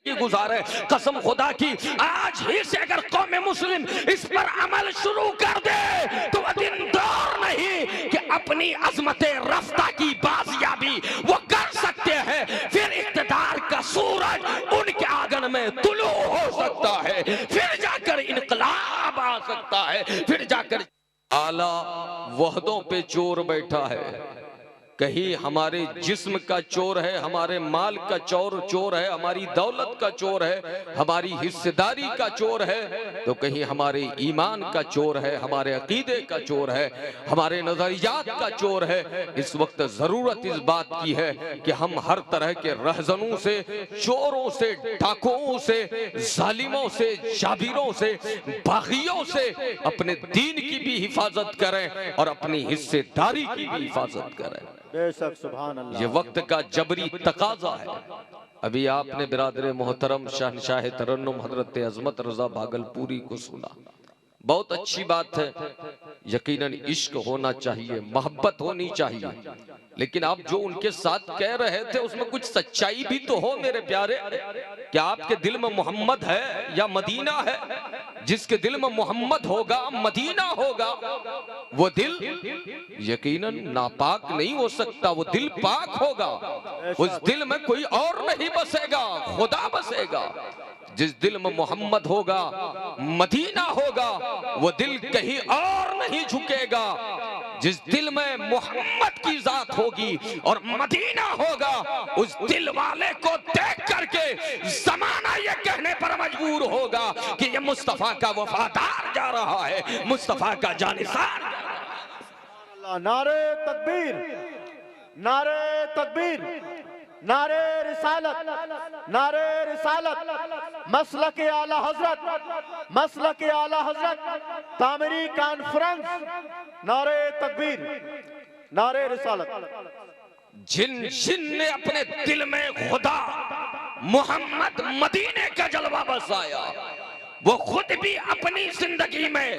की गुजारे। कसम खुदा की आज ही से अगर कौम मुस्लिम इस पर अमल शुरू कर दे तो वह दिन दौर नहीं कि अपनी अजमत रफ्ता की बाजियाबी वो कर सकते हैं। फिर इख्तिदार का सूरज उनके आंगन में तुलू हो सकता है, फिर जाकर इनकलाब आ सकता है, फिर जाकर आला वहदों पे चोर बैठा है। कहीं हमारे जिस्म का चोर है, हमारे माल का चोर है, हमारी दौलत का चोर है, हमारी हिस्सेदारी का चोर है, तो कहीं हमारे ईमान का चोर है, हमारे अकीदे का चोर है, हमारे नजरियात का चोर है। इस वक्त जरूरत इस बात की है कि हम हर तरह के रहजनों से, चोरों से, डाकुओं से, जालिमों से, जाबिरों से, बागियों से अपने दीन की भी हिफाजत करें और अपनी हिस्सेदारी की भी हिफाजत करें। बेशक सुभान अल्लाह। ये वक्त का जबरी तकाजा है। अभी आपने बिरादर मोहतरम शहनशाह तरन्नुम हजरत अजमत रजा भागलपुरी को सुना। बहुत अच्छी बात है, यकीनन इश्क होना चाहिए, मोहब्बत होनी चाहिए, लेकिन आप जो उनके साथ कह रहे थे उसमें कुछ सच्चाई भी तो हो मेरे प्यारे। क्या आपके दिल में मोहम्मद है या मदीना है? जिसके दिल में मोहम्मद होगा, मदीना होगा, वो दिल यकीनन नापाक नहीं हो सकता, वो दिल पाक होगा। उस दिल में कोई और नहीं बसेगा, खुदा बसेगा। जिस दिल में मोहम्मद होगा, मदीना होगा, वो दिल कहीं और नहीं झुकेगा। जिस दिल में मोहम्मद की जात होगी और मदीना होगा, उस दिल वाले को देख करके जमाना ये कहने पर मजबूर होगा कि ये मुस्तफा का वफादार जा रहा है, मुस्तफा का जानिसार। नारे तकबीर, नारे तकबीर, नारे रिसालत, नारे रिसालत, मसलक आला हजरत, मसलक आला हजरत, तामीरी कॉन्फ्रेंस, नारे तकबीर, नारे रिसालत। जिन जिन ने अपने दिल में खुदा मोहम्मद मदीने का जलवा बसाया, वो खुद भी अपनी जिंदगी में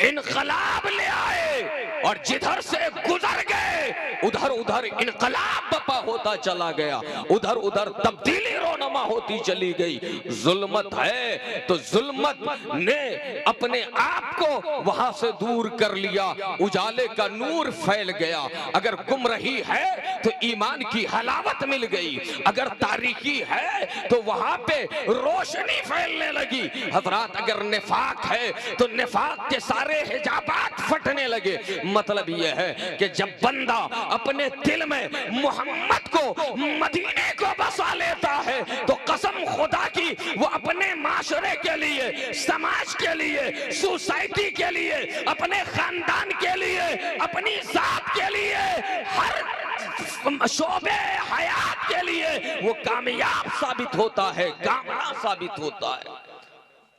इनकलाब ले आए और जिधर से गुजर गए उधर उधर इनकलाब बपा होता चला गया, उधर उधर तब्दीली रोनमा होती चली गई। जुल्मत है तो जुल्मत ने अपने आप को वहां से दूर कर लिया, उजाले का नूर फैल गया। अगर गुमराही है तो ईमान की हलावत मिल गई, अगर तारीकी है तो वहां पे रोशनी फैलने लगी। हजरात, अगर निफाक है तो निफाक के सारे हिजाबात फटने लगे। मतलब यह है कि जब बंदा अपने दिल में मोहम्मद को, मदीने को बसा लेता है तो कसम खुदा की वो अपने माशरे के लिए, समाज के लिए, सोसाइटी के लिए, अपने खानदान के लिए, अपनी जात के लिए, हर शोबे हयात के लिए वो कामयाब साबित होता है, कामयाब साबित होता है।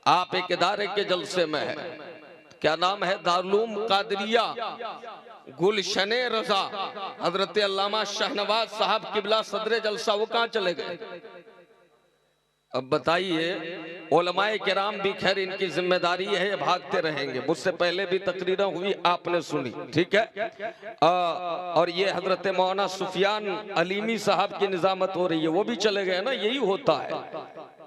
आप एक इदारे के जलसे में है, क्या नाम है, दारुल कादरिया गुलशने रजा, हजरत अल्लामा शाहनवाज साहब किबला सदरे जलसा, वो कहाँ चले गए? अब बताइए, उलमाए किराम भी खैर इनकी जिम्मेदारी है, भागते रहेंगे। मुझसे पहले भी तकरीरें हुई, आपने सुनी, ठीक है। और ये हजरत मौलाना सुफियान अलीमी साहब की निजामत हो रही है, वो भी चले गए ना। यही होता है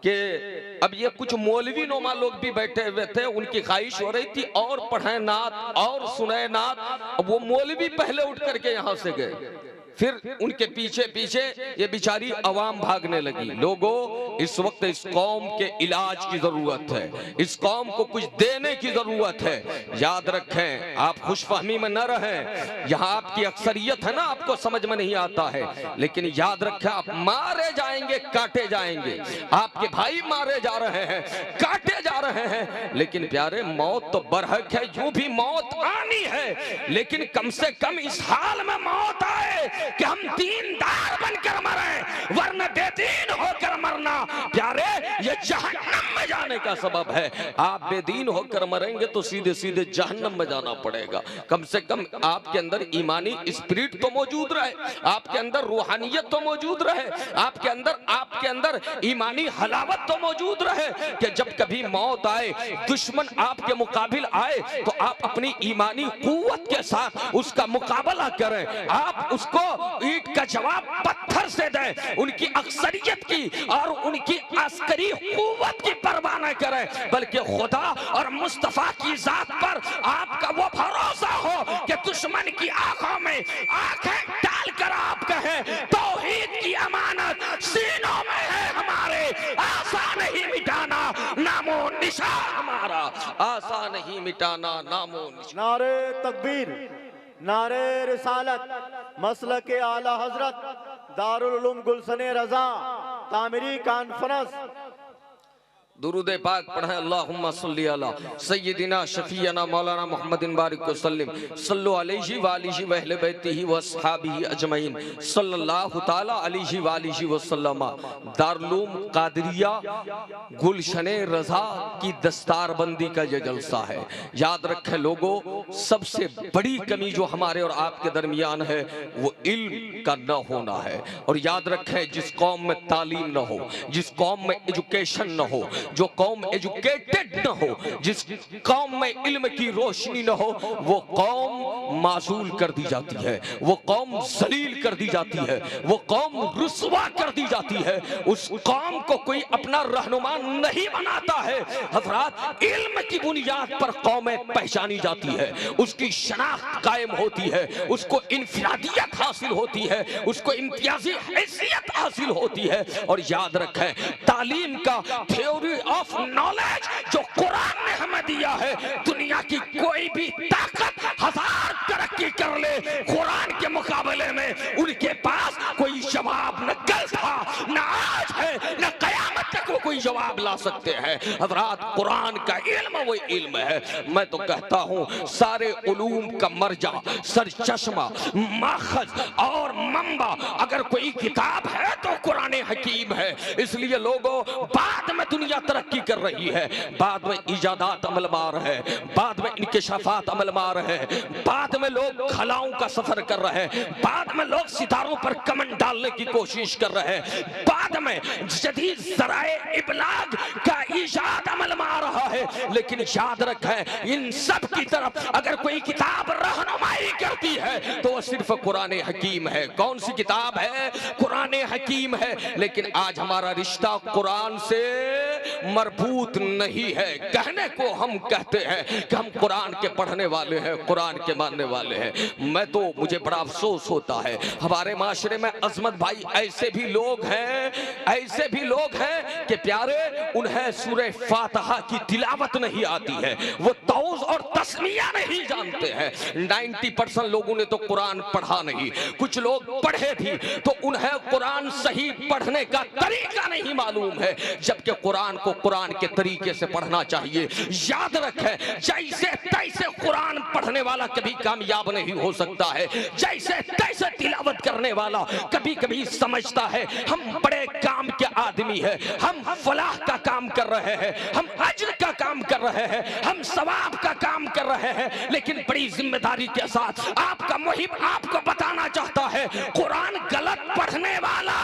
कि अब ये कुछ मौलवी नुमा लोग भी बैठे हुए थे, उनकी ख्वाहिश हो रही थी और पढ़े नात और सुने नात। अब वो मौलवी पहले उठ करके यहाँ से गए, फिर उनके पीछे पीछे ये बेचारी अवाम भागने लगी। लोगों, इस वक्त इस कौम के इलाज की जरूरत है, इस कौम को कुछ देने की जरूरत है। याद रखें, आप खुशफहमी में न रहें। यहाँ आपकी अक्सरियत है ना, आपको समझ में नहीं आता है, लेकिन याद रखें, आप मारे जाएंगे, काटे जाएंगे। आपके भाई मारे जा रहे हैं, काटे जा रहे हैं, लेकिन प्यारे मौत तो बरहक है, यूं भी मौत आनी है, लेकिन कम से कम इस हाल में मौत आए कि हम दीनदार बनकर मरें, वरना बेदीन होकर मरना प्यारे ये जहन्नम में जाना। जाने का सबब है। आप बेदीन होकर मरेंगे तो सीधे सीधे जहन्नम में जाना पड़ेगा। कम से कम आपके अंदर ईमानी स्पिरिट तो मौजूद रहे, आपके अंदर रूहानियत तो मौजूद रहे, आपके अंदर ईमानी हलावत तो मौजूद रहे कि जब कभी मौत आए, दुश्मन आपके मुकाबिल आए तो आप अपनी ईमानी कुव्वत के साथ उसका मुकाबला करें। आप उसको ईंट का जवाब पत्थर से दें, उनकी अक्सरियत की और उनकी अस्करी कुव्वत की परवाह न करें, बल्कि खुदा और मुस्तफा की जात पर आपका वो भरोसा हो कि दुश्मन की आंखों में आंखें डालकर आप कहें तौहीद की अमानत सीनों में है हमारे, आसान नहीं मिटाना नामो निशान हमारा, आसान नहीं मिटाना नामो निशान। नारे तकबीर, नारे रिसालत, मसलक आला हजरत दारुल उलूम गुलशन रजा तामीरी कॉन्फ्रेंस। दुरूद पाक पढ़ें। अल्लाहुम्मा सल्ली अला सय्यदिना शफीना मौलाना मुहम्मदिन बारिक वसल्लम सल्लु अलैहि व आलिहि व अहले बैतिहि व अस्हाबिहि अजमईन सल्लल्लाहु तआला अलैहि व आलिहि वसल्लम। दारुल कादरिया गुलशने रजा की दस्तारबंदी का ये जलसा है। याद रखें लोगों, सबसे बड़ी कमी जो हमारे और आपके दरमियान है वो इल्म का न होना है। और याद रखें, जिस कौम में तालीम न हो, जिस कौम में एजुकेशन न हो, जो कौम एजुकेटेड न हो, जिस कौम में इल्म की रोशनी न हो, वो कौम मासूल कर दी जाती है, वो कौम जलील कर दी जाती है, वो कौम रुस्वा कर दी जाती है। उस कौम को कोई अपना रहनुमा नहीं बनाता है। हजरात, इल्म की बुनियाद पर कौमें पहचानी जाती है, उसकी शनाख्त कायम होती है, उसको इनफिरादियत हासिल होती है, उसको इम्तियाजी हैसियत हासिल होती है। और याद रखें, तालीम का थ्योरी ऑफ नॉलेज जो कुरान ने हमें दिया है, दुनिया की कोई भी ताकत हजार तरक्की कर ले, कुरान के मुकाबले में उनके पास कोई जवाब न कल था, न आज है, न कयामत तक वो कोई जवाब ला सकते हैं। हजरात, कुरान का इल्म वो इल्म है। मैं तो कहता हूँ सारे उलूम का मर्जा, सर चश्मा, माखज और मंबा अगर कोई किताब है तो कुरान हकीम है। इसलिए लोगों, बाद में दुनिया तरक्की कर रही है, बाद में इजादात अमल मार है, बाद में इंकिशाफात अमल मार है, बाद में लोग खलाओं का सफर कर रहे हैं, बाद में लोग सितारों पर कमन डालने की कोशिश कर रहे हैं, बाद में जदीद ज़राए इबलाग का इजाद अमल मार रहा है। लेकिन याद रखें, इन सब की तरफ अगर कोई किताब रहनुमाई करती है तो वो सिर्फ कुरान हकीम है। कौन सी किताब है? कुरान हकीम है। लेकिन आज हमारा रिश्ता कुरान से मरबूत नहीं है। कहने को हम कहते हैं कि हम कुरान के पढ़ने वाले हैं, कुरान के मानने वाले हैं। मैं तो, मुझे बड़ा अफसोस होता है, हमारे माशरे में अजमत भाई ऐसे भी लोग हैं कि प्यारे, उन्हें सूरह फातिहा की तिलावत नहीं आती है, वो तौज़ और तस्मिया नहीं जानते हैं। 90% लोगों ने तो कुरान पढ़ा नहीं, कुछ लोग पढ़े भी तो उन्हें कुरान सही पढ़ने का तरीका नहीं मालूम है, जबकि कुरान को कुरान के तरीके से पढ़ना चाहिए। याद रखें, जैसे तैसे कुरान पढ़ने वाला कभी कामयाब नहीं हो सकता है, जैसे तैसे तिलावत करने वाला कभी कभी समझता है हम बड़े काम के आदमी हैं, हम फलाह का काम कर रहे हैं, हम अज्र का काम कर रहे हैं, हम सवाब का काम कर रहे हैं, लेकिन बड़ी जिम्मेदारी के साथ आपका मुहिब आपको बताना चाहता है, कुरान गलत पढ़ने वाला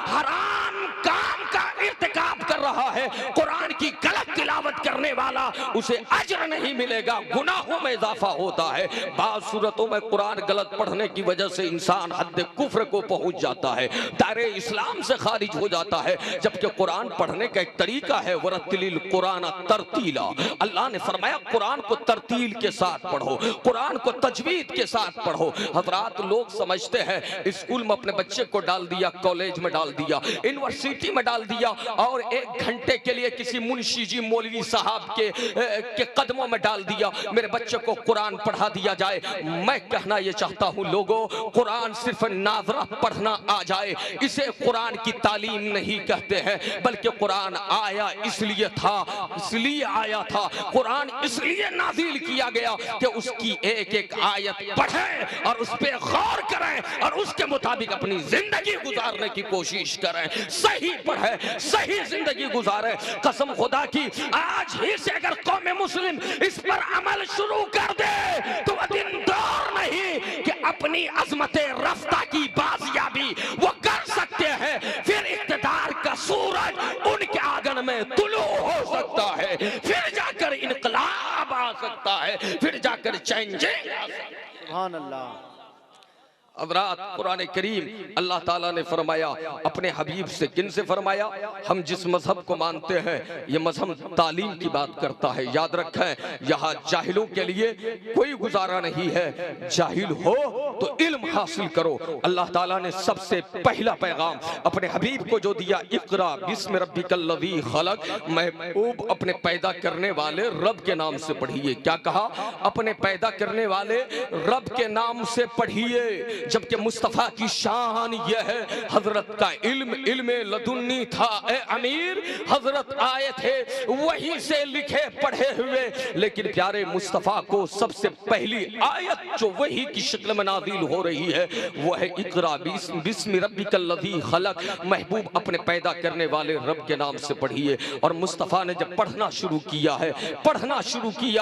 हराम काम का इर्तिकाब कर रहा है, कुरान की गलत तिलावत करने वाला उसे अज्र नहीं मिलेगा, गुनाहों में इजाफा होता है। बाज़ सूरतों में कुरान गलत पढ़ने की वजह से इंसान हद कुफ्र को पहुंच जाता है, दायरे इस्लाम से खारिज हो जाता है, जबकि कुरान पढ़ने का एक तरीका है, वरतिलिल कुरान तरतीला। अल्लाह ने फरमाया कुरान को तरतील के साथ पढ़ो, कुरान को तजवीद के साथ पढ़ो। हजरात, लोग समझते हैं स्कूल में अपने बच्चे को डाल दिया, कॉलेज में डाल दिया, यूनिवर्सिटी में डाल दिया और 1 घंटे के लिए किसी मुंशी जी मौलवी साहब के कदमों में डाल दिया, मेरे बच्चे को कुरान पढ़ा दिया जाए। मैं कहना ये चाहता हूँ लोगों, कुरान सिर्फ नाज़रा पढ़ना आ जाए इसे कुरान की तालीम नहीं कहते हैं, बल्कि कुरान आया इसलिए आया था, कुरान इसलिए नाज़िल किया गया कि उसकी एक एक आयत पढ़ें और उस पर गौर करें और उसके मुताबिक अपनी जिंदगी गुजारने की कोशिश करें, सही पढ़ें, सही जिंदगी गुजारें। कसम खुदा की, आज ही से अगर कौम मुस्लिम इस पर अमल शुरू कर दे तो वह दिन दौर नहीं कि अपनी अजमते रफ्ता की बाजियाबी वो कर सकते हैं। फिर इक़्तिदार का सूरज उनके आंगन में तुलू हो सकता है, फिर जाकर इनकलाब आ सकता है, फिर जाकर चेंजिंग आ सकता है। सुभान अल्लाह। अब रात कुरान करीम अल्लाह ताला ने फरमाया अपने हबीब से, किन से फरमाया? हम जिस मजहब को मानते हैं ये मजहब तालीम की बात करता है। याद रखें, यहाँ जाहिलों के लिए कोई गुजारा नहीं है, जाहिल हो तो इल्म हासिल करो। अल्लाह ताला ने सबसे पहला पैगाम अपने हबीब को जो दिया, इक़रा बिस्मि रब्बिकल्लज़ी खलक़, महबूब अपने पैदा करने वाले रब के नाम से पढ़िए। क्या कहा? अपने पैदा करने वाले रब के नाम से पढ़िए। जबकि मुस्तफा की शान यह है, हजरत का इल्म लदुन्नी था। ए अमीर, हजरत आए थे वहीं से लिखे पढ़े हुए, लेकिन प्यारे मुस्तफा को सबसे पहली आयत जो वही की शक्ल में नाज़िल हो रही है वो है इक़रा बिस्मि रब्बिकल्लज़ी खलक़, महबूब अपने पैदा करने वाले रब के नाम से पढ़िए। और मुस्तफा ने जब पढ़ना शुरू किया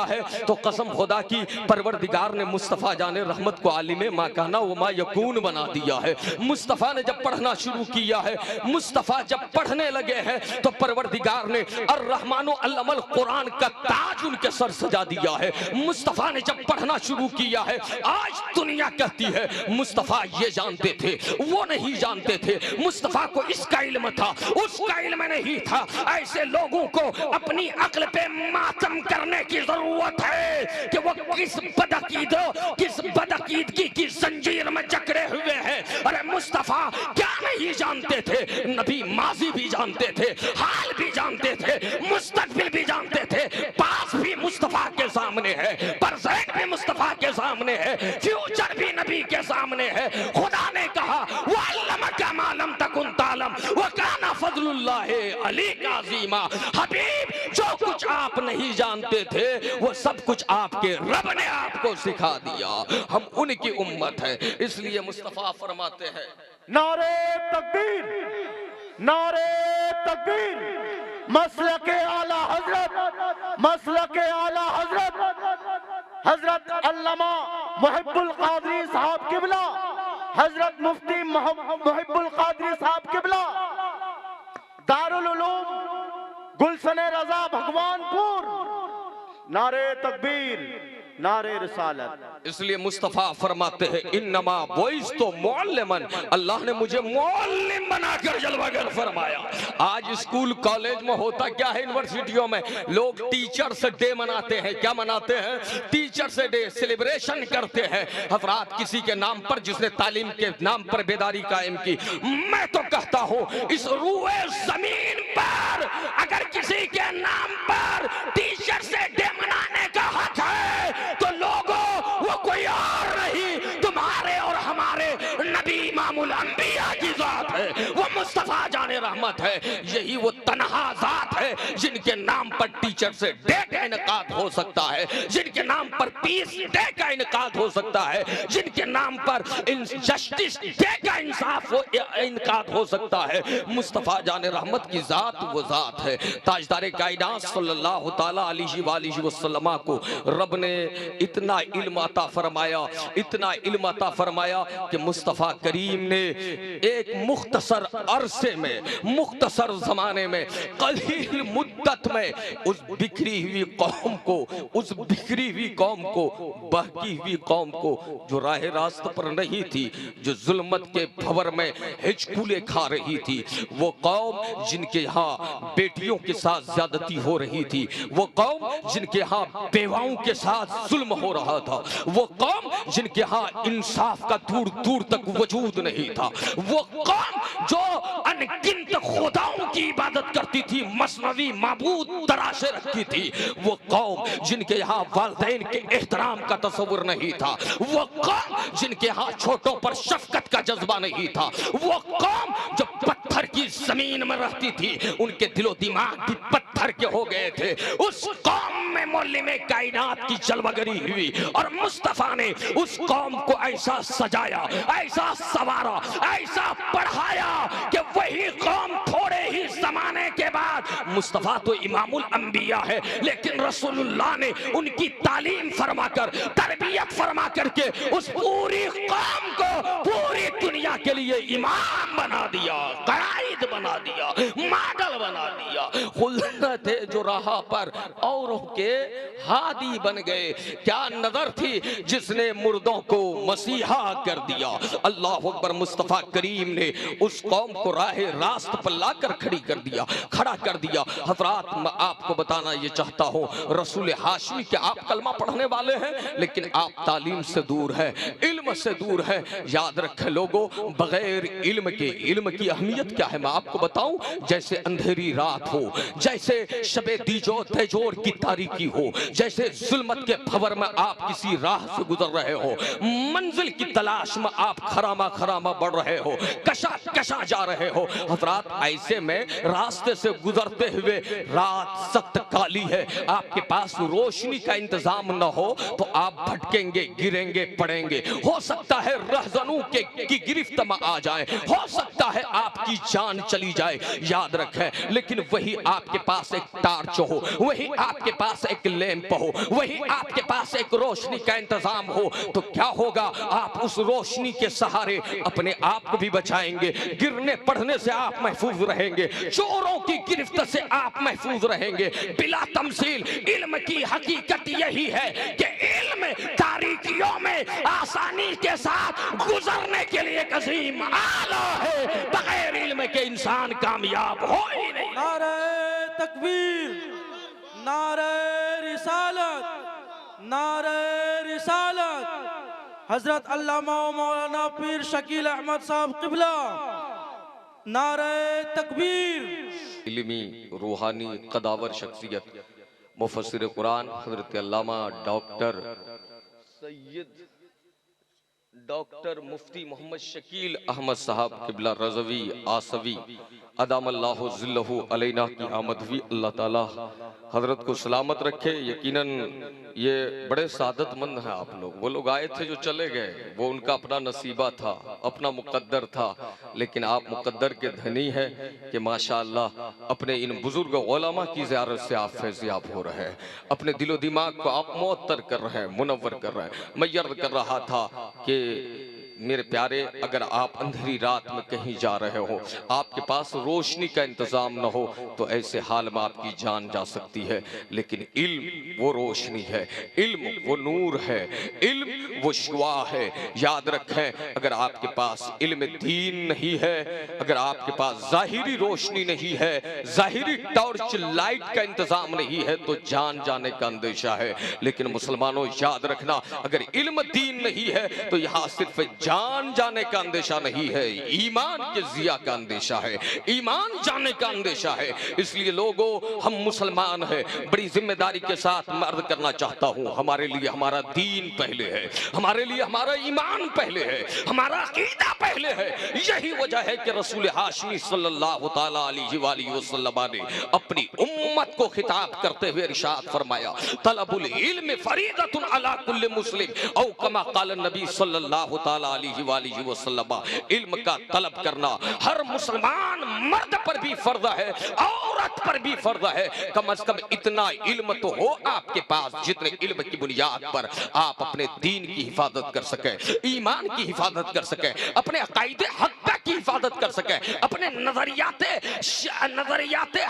है तो कसम खुदा की, परवरदिगार ने मुस्तफा जाने रहमत को आलिम मा कहना वो यकून बना दिया है। मुस्तफा ने जब पढ़ना शुरू किया है, मुस्तफा जब पढ़ने लगे हैं तो परवरदिगार ने अर्रहमानु अल्लमल कुरान का ताज उनके सर सजा दिया है। मुस्तफा ने जब पढ़ना शुरू किया है, आज दुनिया कहती है मुस्तफा ये जानते थे, वो नहीं जानते थे, मुस्तफा को इसका इल्म था, उसका इल्म नहीं था। ऐसे लोगों को अपनी अक्ल पे मातम करने की जरूरत है कि वो किस बदअकीदगी की जंजीर में जकड़े हुए हैं। अरे मुस्तफा क्या नहीं जानते थे? नबी माजी भी जानते थे, हाल भी जानते थे, मुस्तकबिल भी जानते थे। पास भी मुस्तफा के सामने है, परज़ेंट भी मुस्तफा के सामने है, फ्यूचर भी नबी के सामने है। खुदा ने कहा वअल्लमका मा लम तकुन तालम व काना फज़लुल्लाहि अलैका अज़ीमा। हबीब, जो कुछ आप नहीं जानते थे वो सब कुछ आपके रब ने आपको सिखा दिया। हम उनकी उम्मत है, इसलिए मुस्तफा फरमाते हैं नारे तकबीर, नारे तकबीर, मसलके आला हजरत हजरत अल्लामा मुहिब्बुल कादरी साहब किबला, हजरत मुफ्ती मुहिब्बुल कादरी साहब किबला, दारुल उलूम गुलशन रजा भगवानपुर। नारे तकबीर, नारे रिसालत। इसलिए मुस्तफा फरमाते हैं इन्नमा बुइस्तु मुअल्लिमन, अल्लाह ने मुझे मुअल्लिम बनाकर जलवागर फरमाया। आज स्कूल कॉलेज में होता क्या है, यूनिवर्सिटियों में लोग टीचर्स डे मनाते हैं। क्या मनाते हैं? टीचर्स डे सेलिब्रेशन करते हैं। हजरात, किसी के नाम पर जिसने तालीम के नाम पर बेदारी कायम की, मैं तो कहता हूँ इस रूए जमीन पर अगर किसी के नाम पर टीचर्स डे मनाने का हक है तो लोगों वो कोई और नहीं, तुम्हारे और हमारे नबी इमामुल अंबिया की जात है, वो मुस्तफा जाने रहमत है। यही वो तन्हा जात है जिनके नाम पर टीचर्स डे का इनकाद हो सकता है, जिनके नाम पर पीस डे का इनकाद हो सकता है, जिनके नाम पर जस्टिस डे का इंसाफ इनकाद हो सकता है। मुस्तफा जाने रहमत की जात वो जात है। ताजदार कायनात सल्लल्लाहु ताला अलैहि वसल्लम को रब ने इतना इल्म अता फरमाया, इतना इल्म अता फरमाया कि मुस्तफ़ा करीम ने एक मुख्तसर अरसे में, मुख्तसर ज़माने में, कलील मुद्दत में उस बिखरी हुई कौम को, उस बिखरी हुई कौम को, बहकी हुई कौम को, जो राह रास्त पर नहीं थी, जो जुल्मत के भंवर में हिचकुले खा रही थी, वो कौम जिनके यहाँ बेटियों के साथ ज्यादती हो रही थी, वो कौम जिनके यहाँ बेवाओं के साथ जुल्म हो रहा था, वो कौम जिनके यहाँ इंसाफ का दूर दूर तक वजूद नहीं था, वो कौम जो अनगिनत खुदाओं की इबादत करती थी, मसनवी माबूद तराशे रखी थी, वो कौम जिनके यहाँ वालिदैन के एहतराम का तस्वुर नहीं था, वो कौम जिनके यहाँ छोटों पर शफकत का जज्बा नहीं था, वो कौम जो पत्थर की जमीन में रहती थी, उनके दिलो दिमाग भी पत्थर के हो गए थे, उस कौम में मौलिम कायनात की जलवगरी हुई और मुस्तफा ने उस कौम को ऐसा सजाया, ऐसा सवारा, ऐसा पढ़ाया कि वही कौम थोड़े ही जमाने के बाद, मुस्तफा तो इमामुल अंबिया है, लेकिन रसूलुल्लाह ने उनकी तालीम फरमाकर, तरबियत फरमा करके उस पूरी कौम को पूरी दुनिया के लिए इमाम बना दिया, कायद बना दिया, मॉडल बना दिया। खुल्द थे जो राह पर औरों के हादी बन गए। क्या नजर थी जिसने मुर्दों को मसीहा कर दिया। अल्लाह अकबर। मुस्तफा करीम ने उस कौम को राह रास्त पर लाकर खड़ा कर दिया। हजरात, मैं आपको बताना ये चाहता हूँ, रसूल हाशमी के आप कलमा पढ़ने वाले हैं, लेकिन आप तालीम से दूर है, इल्म से दूर है। याद रखें लोगों, बगैर इल्म के, इल्म की अहमियत क्या है मैं आपको बताऊं। जैसे अंधेरी रात हो, जैसे शबे तेजोर की तारीकी हो, जैसे जुल्मत के भंवर में आप किसी राह से गुजर रहे हो, मंजिल की तलाश में आप खरामा बढ़ रहे हो, कशा जा रहे हो। हजरात, ऐसे में रास्ते से गुजरते हुए रात सख्त काली है, आपके पास रोशनी का इंतजाम न हो तो आप भटकेंगे, गिरेंगे, पड़ेंगे। हो सकता है रहजनों की गिरफ्त में आ जाए, हो सकता है आपकी जान चली जाए। याद रखें, लेकिन वही आपके पास एक टार्च हो, वही आपके पास एक लैंप हो, वही आपके पास एक रोशनी का इंतजाम हो, तो क्या होगा, आप उस रोशनी के सहारे अपने आप को भी बचाएंगे, गिरने पड़ने से आप महफूज रहेंगे, चोरों की गिरफ्त से आप महफूज रहेंगे। बिला तमसील इल्म की हकीकत यही है कि इल्म तारीकियों में आसानी के साथ गुजरने के लिए एक अजीम आला है। बगैर इल्म के इंसान कामयाब हो ही नहीं। नारे तकबीर, नारे रिसालत, नारे रिसालत। हजरत अल्लामा मौलाना पीर शकील अहमद साहब क़िबला, नारे तकबीर। इल्मी रूहानी कदावर शख्सियत मुफस्सिर कुरान हजरत अल्लामा डॉक्टर मुफ्ती मोहम्मद शकील अहमद साहब क़िबला रज़वी आसवी अदामल्लाहु ज़िल्लहु अलैना की आमद हुई। अल्लाह ताला हजरत को सलामत रखे। यकीनन ये बड़े सादतमंद हैं आप लोग। वो लोग आए थे जो चले गए, वो उनका अपना नसीबा था, अपना मुकद्दर था, लेकिन आप मुकद्दर के धनी हैं कि माशाअल्लाह अपने इन बुजुर्ग उलमा की ज़ियारत से आप फैज़याब हो रहे हैं, अपने दिलो दिमाग को आप मुअत्तर कर रहे हैं, मुनव्वर कर रहे हैं। मैं अर्ज़ कर रहा था कि मेरे प्यारे, अगर आप अंधेरी रात में कहीं जा रहे हो, आपके पास रोशनी का इंतजाम न हो, तो ऐसे हाल में आपकी जान जा सकती है। लेकिन इल्म वो रोशनी है, इल्म वो नूर है, इल्म वो शुआ है। याद रखें, अगर आपके पास इल्म दीन नहीं है, अगर आपके पास जाहिरी रोशनी नहीं है, जाहिरी टॉर्च लाइट का इंतजाम नहीं है, तो जान जाने का अंदेशा है। लेकिन मुसलमानों, याद रखना, अगर इल्म दीन नहीं है तो यहाँ सिर्फ जान जाने का अंदेशा नहीं है, ईमान के जिया का अंदेशा है, ईमान जाने का अंदेशा है। इसलिए लोगों, हम मुसलमान हैं, बड़ी जिम्मेदारी के साथ मर्द करना चाहता हूं, हमारे लिए हमारा दीन पहले है, हमारे लिए हमारा ईमान पहले है, हमारा अकीदा पहले है। यही वजह है कि रसूल हाशमी सल्लल्लाहु तआला अलैहि वसल्लम ने अपनी उम्मत को खिताब करते हुए इरशाद फरमाया, तलबुल इल्म फरीदतुन अला कुल्li मुस्लिम औ कमा क़ाल नबी सल्लल्लाहु तआला अलैहि वसल्लम। इल्म का तलब करना हर मुसलमान मर्द पर भी फर्ज है, औरत पर भी फर्ज है। कम से कम इतना इल्म तो हो आपके पास जितने इल्म की बुनियाद पर आप अपने दीन की हिफाजत कर सके, ईमान की हिफाजत कर सके, अपने अक़ाइदे हक़्क़ा की हिफाजत कर सके, अपने नजरियाते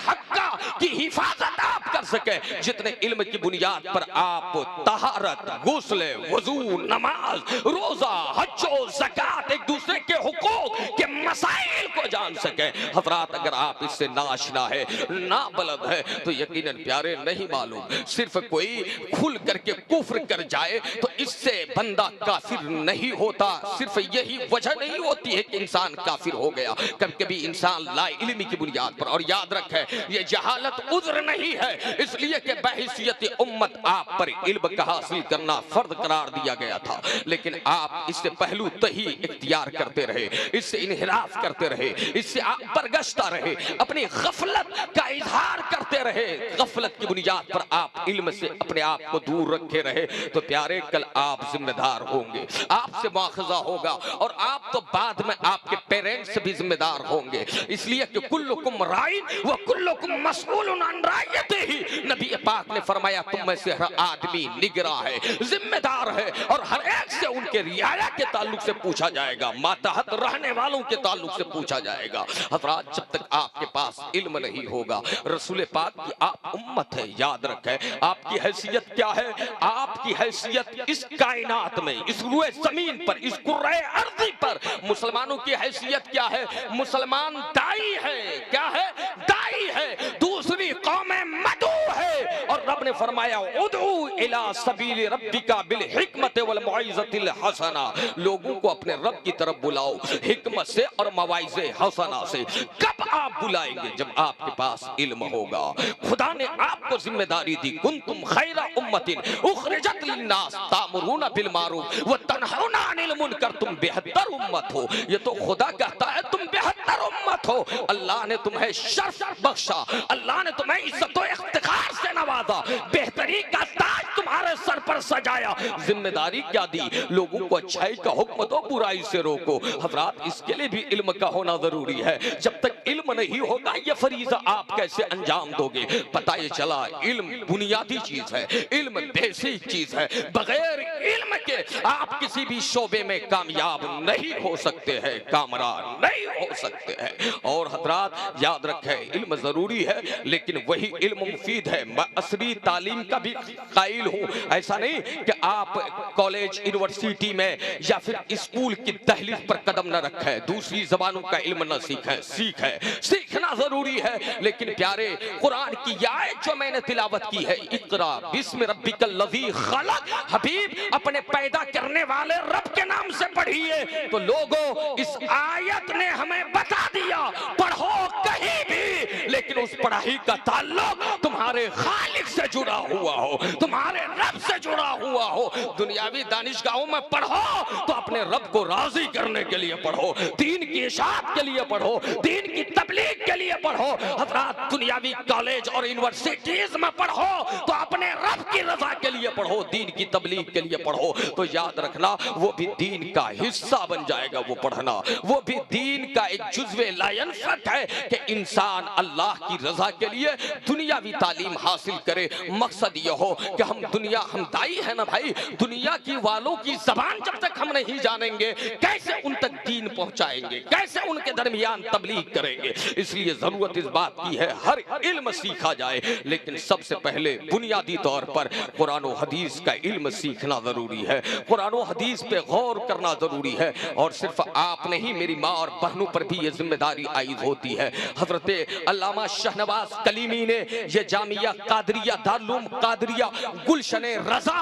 हक़्क़ा की हिफाजत आप कर सके। जितने इल्म की बुनियाद पर आप तहारत, गुस्ल, वजू, नमाज, रोजा, हज, ज़कात, एक दूसरे के हुकूक के मसाइल को जान सके। हजरात अगर आप इससे नाशना है, ना बलद है, तो यकीनन प्यारे नहीं मालूम, सिर्फ कोई खुल करके कुफ्र कर जाए तो इससे बंदा काफिर नहीं होता। सिर्फ यही वजह नहीं होती है कि इंसान काफिर हो गया, कभी कभी इंसान लाइल्मी की बुनियाद पर। और याद रखे ये जहालत उज्र नहीं है, इसलिए कि बहैसियत उम्मत आप पर इल्म का हासिल करना फर्द करार दिया गया था, लेकिन आप इससे पहलू तही इख्तियार करते रहे, इससे इन्हिराफ करते रहे, इससे आप बरगश्ता रहे, अपनी गफलत का इजहार करते रहे, गफलत की बुनियाद पर आप इल्म से अपने आप को दूर रखे रहे। तो प्यारे कल आप जिम्मेदार होंगे, आपसे मुआखजा होगा, और आप तो बाद में आपके पेरेंट्स से भी जिम्मेदार होंगे। इसलिए कि कुल्लुकुम राइन व कुल्लुकुम मसऊलुन अन राइयतिही, नबी पाक ने फरमाया तुम में से हर आदमी निगरा है, जिम्मेदार है, और हर एक से उनके रियाया के ताल्लुक से पूछा जाएगा, मातहत रहने वालों के ताल्लुक से पूछा जाएगा। हजरात जब तक आपके पास इल्म नहीं होगा, रसूल पाक की आप उम्मत है, याद रखें आपकी हैसियत क्या है। आपकी हैसियत इस कायनात में, इस रुए जमीन पर, इस कुर्रे अर्ज़ी पर मुसलमानों की हैसियत क्या है। मुसलमान दाई है, क्या है, दाई है, दूसरी कौमें मदू है। और रब ने फरमाया उदू इला सबील रब्बिका बिल हिकमत वल मौइज़तिल हसना, लोगों को अपने रब की तरफ बुलाओ हिकमत से और मवाइज़े हसना से। कब आप बुलाएंगे, जब आपके पास इल्म होगा। खुदा ने आपको जिम्मेदारी दी, कुंतुम खैरा उम्मतिन उखरिजत लिन्नास तामुरूना बिल मारूफ व तनहौना अनिल मुनकर, तुम बेहतर उम्मत हो। ये तो खुदा कहता है तुम बेहतर उम्मत हो। अल्लाह ने तुम्हें शर्फ बख्शा, अल्लाह ने तुम्हें इज्जत व इफ्तिखार से नवाजा, बेहतरी का ताज तुम्हारे सर पर सजाया। जिम्मेदारी क्या दी, लोगों को अच्छाई का हुक्म दो, बुराई से रोको। हजरात इसके लिए भी इल्म का होना जरूरी है। जब तक इल्म नहीं होगा ये फरीजा आप कैसे अंजाम दोगे। पता ये चला इल्म बुनियादी चीज है, इल्म बेसिक चीज है। बगैर इल्म के आप किसी भी शोबे में कामयाब नहीं हो सकते हैं, कामरान नहीं हो सकते हैं। और हजरात याद रखें इल्म जरूरी है, लेकिन वही इल्म मुफीद है। मैं असली तालीम का भी कायल हूँ। ऐसा नहीं कि आप कॉलेज यूनिवर्सिटी में या फिर स्कूल की दहलीज पर कदम न रखें, दूसरी जबानों का इल्म न सीखें। सीखना जरूरी है, लेकिन प्यारे कुरान की आयत जो मैंने तिलावत की है, इकरा बिस्मि रब्बिकल लज़ी खलक, हबीब अपने पैदा करने वाले रब के नाम से पढ़िए। तो लोगों इस आयत ने हमें बता दिया पढ़ो कहीं भी, लेकिन उस पढ़ाई का ताल्लुक तुम्हारे खालिक से जुड़ा हुआ हो, तुम्हारे रब से जुड़ा हुआ हो। दुनियावी दानिशगाहों में पढ़ो तो अपने रब को राजी करने के लिए पढ़ो, दीन की इशाअत के लिए पढ़ो, दीन की तबलीग के लिए पढ़ो। हजरात दुनियावी कॉलेज और यूनिवर्सिटीज में पढ़ो तो अपने रब की रजा के लिए पढ़ो, दीन की तबलीग के लिए पढ़ो। तो याद रखना वो भी दीन का हिस्सा बन जाएगा। वो पढ़ना वो भी दीन का एक जुज़्वे लायनफक है कि इंसान अल्लाह की रजा के लिए दुनियावी तालीम हासिल करे। मकसद ये हो कि हम दाई है ना भाई, दुनिया की वालों की जबान जब तक हम नहीं जानेंगे कैसे उन तक दीन पहुंचाएंगे, कैसे उनके दरमियान तबलीग करेंगे। इसलिए जरूरत इस बात की है हर इल्म सीखा जाए, लेकिन सबसे पहले बुनियादी तौर पर कुरान और हदीस का इल्म सीखना जरूरी है, कुरान और हदीस पे गौर करना जरूरी है। और सिर्फ आप नहीं, मेरी माँ और बहनों पर भी ये जिम्मेदारी आयद होती है। हजरत अल्लामा शहनवाज कलीमी ने ये जामिया कादरिया दारुल कादरिया गुलशने रजा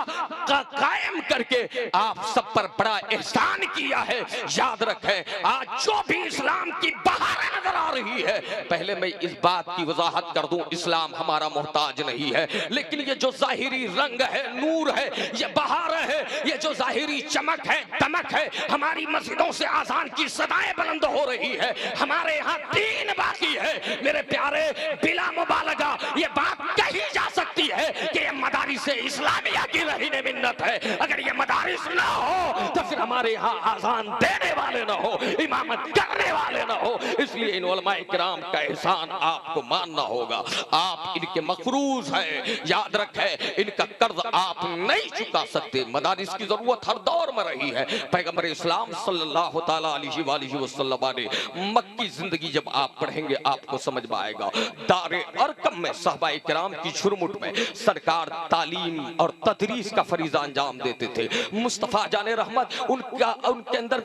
का कायम करके आप सब पर बड़ा एहसान किया है। याद रखें आज जो भी इस्लाम की बहार नजर आ रही है, पहले मैं इस बात की वजाहत कर दूं, इस्लाम हमारा मोहताज नहीं है, लेकिन ये जो जाहिरी रंग है, नूर है, ये बहार है, ये जो जाहिरी चमक है, दमक है, हमारी मस्जिदों से आजान की सदाएं बुलंद हो रही है, हमारे यहाँ दीन बाकी है। मेरे प्यारे बिला मुबालगा ये बात कही जा सकती है कि ये मदारिस इस्लामिया की रहीने मिन्नत है। अगर ये मदारिस ना हो तो फिर हमारे यहाँ आजान देने वाले ना हो, इमामत करने वाले ना हो। इसलिए इन उलमाए किराम का एहसान आपको मानना होगा। आप इनके मफरूज हैं, याद रखें इनका कर्ज आप नहीं चुका सकते। मदारिस की जरूरत हर दौर में रही है। पैगंबर इस्लाम सल्लल्लाहु तआला अलैहि वसल्लम ने मक्की जिंदगी जब आप पढ़ेंगे आपको समझ में आएगा। दारे अरकम में सहाबाए किराम की झुरमुट में सरकार तालीम और तदरीस का फरीजा अंजाम देते थे। मुस्तफ़ा जाने रहमत उनके अंदर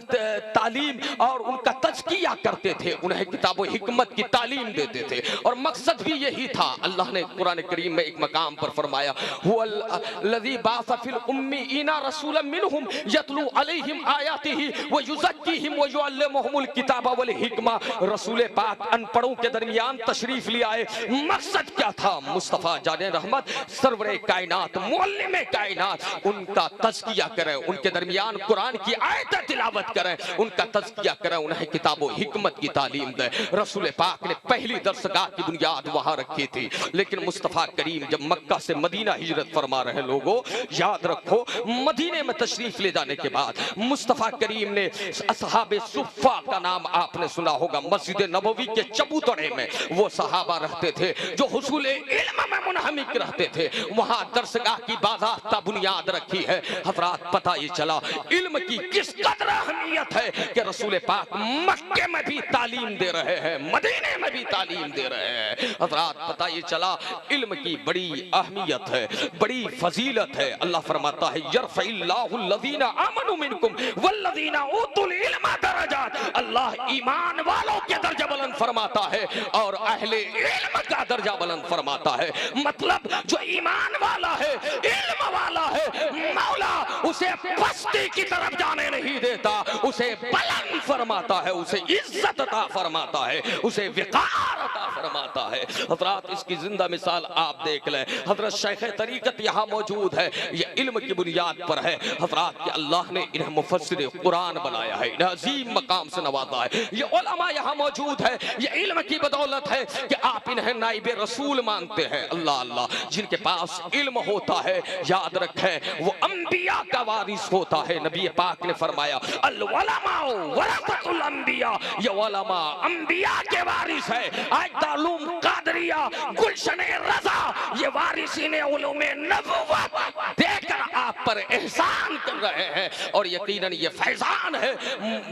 तालीम और उनका तज़किया करते थे, उन्हें किताब हिकमत की तालीम देते थे और मकसद भी यही था। अल्लाह ने कुरान करीम में एक मकाम पर फरमाया, हुवल्लज़ी बाअसा फिल उम्मीयीना रसूलन मिनहुम यतलू अलैहिम आयातिही व युज़क्कीहिम व युअल्लिमुहुमुल किताब वल हिकमा। रसूल पाक अनपढ़ों के दरमियान तशरीफ ले आए। मकसद क्या था? मुस्तफ़ा जाने रहमत सरवरे कायनात मुअल्लिमे कायनात उनका तज़किया करें, उनके दरमियान कुरान की आयतें तिलावत करें, उनका तज़किया करें, उन्हें किताब व हिकमत की तालीम दें। रसूल पाक ने पहली दरसगाह की बुनियाद वहां रखी थी। लेकिन मुस्तफ़ा करीम जब मक्का से मदीना हिजरत फरमा रहे, लोगों याद रखो, मदीने में तशरीफ ले जाने के बाद मुस्तफ़ा करीम ने असहाबे सुफ़ा का नाम आपने सुना होगा, मस्जिद नबवी के चबूतरे में वो सहाबा रहते थे जो हुसूल इल्म में मुनहमिक रहते थे। वहां दरसगाह की बाज़ाब्ता बुनियाद रखी है। हज़रात पता ये चला इल्म की किस कदर अहमियत है कि रसूल पाक मक्के में भी तालीम दे रहे हैं, मदीने में भी तालीम दे रहे हैं। हज़रात पता ये चला इल्म की बड़ी अहमियत है, बड़ी फजीलत है। अल्लाह फरमाता है यरफ़इल्लाहुल्लज़ीना आमनू मिनकुम वल्लज़ीना ऊतुल इल्मा दरजात। अल्लाह ईमान वालों के दर्जा बुलंद फरमाता है और अहले इल्म का दर्जा बुलंद फरमाता है। मतलब जो ईमान वाला है, इल्म वाला है, मौला उसे पस्ती की तरफ जाने नहीं देता, उसे बुलंद फरमाता है, उसे इज्जत अता फरमाता है, उसे विकार अता फरमाता है। हज़रात इसकी जिंदा मिसाल आप देख लें। हज़रत शेख तरीकत यहाँ मौजूद है, ये इल्म की बुनियाद पर है। हज़रात के अल्लाह ने इन्हें मुफस्सिर कुरान बनाया है, इन्हें अजीम मकाम से नवाजा है। ये उलमा यहाँ मौजूद है, ये इल्म की बदौलत है कि आप इन्हें नाइबे रसूल मानते हैं। अल्लाह अल्लाह, जिनके पास इल्म होता है याद रखें वो अंबिया का वारिस होता है। नबी पाक ने फरमाया अल उलमा वरसतुल अंबिया, ये उलमा अंबिया के वारिस है। आज दारुल कादरिया गुलशन रज़ा ये वारिसीन उलूमे नबुव्वत देकर आप पर एहसान कर रहे हैं और यकीनन ये फैजान है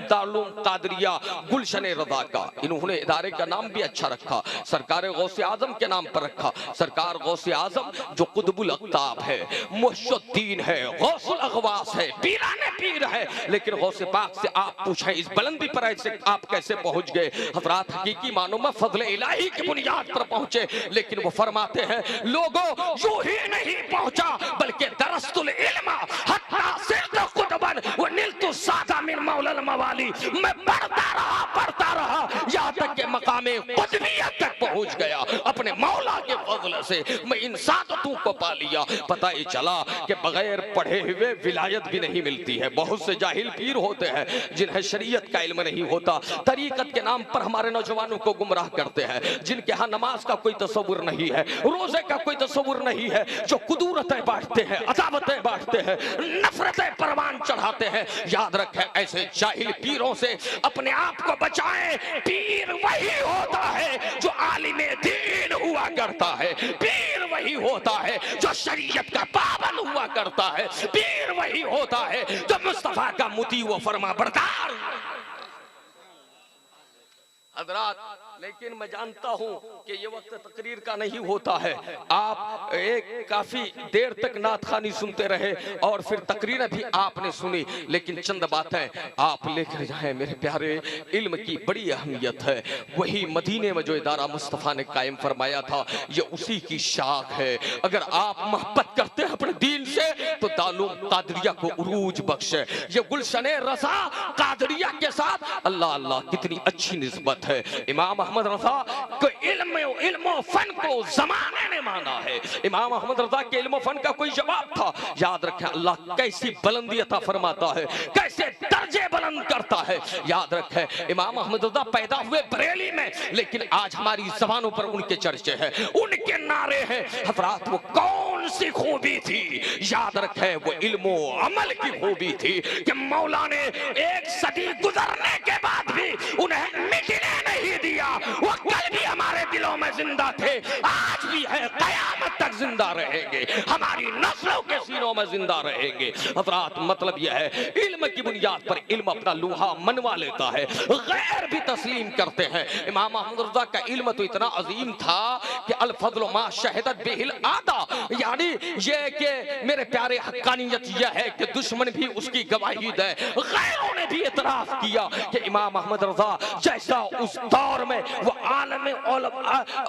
दारुल कादरिया गुलशन रज़ा का। इन्होंने इदारे का नाम भी अच्छा रखा, सरकार गौसे आजम के नाम पर रखा। सरकार गौसे आजम जो कुतुबुल अक़ताब है, मुहश्शुद्दीन है, गौसुल अग़वास है, पीराने पीर है। लेकिन गौसे पाक से आप पूछें इस बुलंदी पर ऐसे आप कैसे पहुंच गए? हज़रात हकीकी मानो में फज़ल इलाही की बुनियाद पर पहुंचे। लेकिन वो फरमाते हैं लोगों यूं ही नहीं पहुंचा बल्कि दरस्तुल इल्म हत्ता सिरत कुतबन व निलतु सादा मिन मौलल मवाली। मैं पढ़ता रहा यहाँ तक के मकामे कुतुबियत तक पहुंच गया। अपने मौला के फज़ल से मैं इन सादतों को पा लिया। पता ही चला कि बगैर पढ़े हुए विलायत भी नहीं मिलती है। बहुत से जाहिल पीर होते हैं जिन्हें शरीयत का इल्म नहीं होता, तरीकत के नाम पर हमारे नौजवानों को गुमराह करते हैं, जिनके यहाँ नमाज का कोई तसव्वुर नहीं है, रोजे का कोई तसव्वुर नहीं है, जो कुदूरतें बांटते हैं, अदावतें बांटते हैं, नफरतें परवान चढ़ाते हैं। याद रखें ऐसे जाहिल पीरों से अपने आप को बचाएं। पीर वही होता है जो आलिमे दीन हुआ करता है, पीर वही होता है जो शरीयत का पाबंद हुआ करता है, पीर वही होता है जो मुस्तफा का मुती व फरमा बरदार। हज़रात लेकिन मैं जानता हूं कि ये वक्त तकरीर का नहीं होता है। आप एक काफी देर तक नात खानी सुनते रहे और फिर तकरीर भी आपने सुनी, लेकिन चंद बातें आप लेकर जाएं मेरे प्यारे। इल्म की बड़ी अहमियत है। वही मदीने में जो इदारा मुस्तफ़ा ने कायम फरमाया था ये उसी की शाख है। अगर आप मोहब्बत करते हैं अपने दीन से तो दारुल कादरिया को उरूज बख्शे। ये गुलशन रज़ा कादरिया के साथ अल्लाह अल्लाह कितनी अच्छी निस्बत है। इमाम अहमद रज़ा को इल्म फन को ज़माने ने माना है। इमाम अहमद रज़ा के इल्म फन का कोई जवाब था। याद रखें अल्लाह कैसी बुलंदी अता फरमाता है, कैसे दर्जे बुलंद करता है। याद रखें इमाम अहमद रज़ा पैदा हुए बरेली में, लेकिन आज हमारी ज़बानों पर उनके चर्चे हैं, उनके नारे हैं। हज़रात वो कौन सी खूबी थी? याद रखें वो इल्म अमल की खूबी थी कि मौला ने एक सदी गुजरने के बाद भी उन्हें मिटने नहीं दिया। वो कल भी हमारे दिलों में जिंदा थे, आज भी है, कयामत तक जिंदा रहेंगे, हमारी नस्लों के सीनों में जिंदा रहेंगे। हज़रात मतलब यह है इल्म की बुनियाद पर इल्म अपना लोहा मनवा लेता है, गैर भी तस्लीम करते हैं। इमाम अहमद रज़ा का इल्म तो इतना अजीम था कि अल फज़्ल मा शहदत बिहिल आदा, यानी ये कि मेरे प्यारे हक्कानियत यह है कि दुश्मन भी उसकी गवाही दे। गैरों ने भी इतराफ किया कि इमाम अहमद रज़ा जैसा उस दौर में वो आलम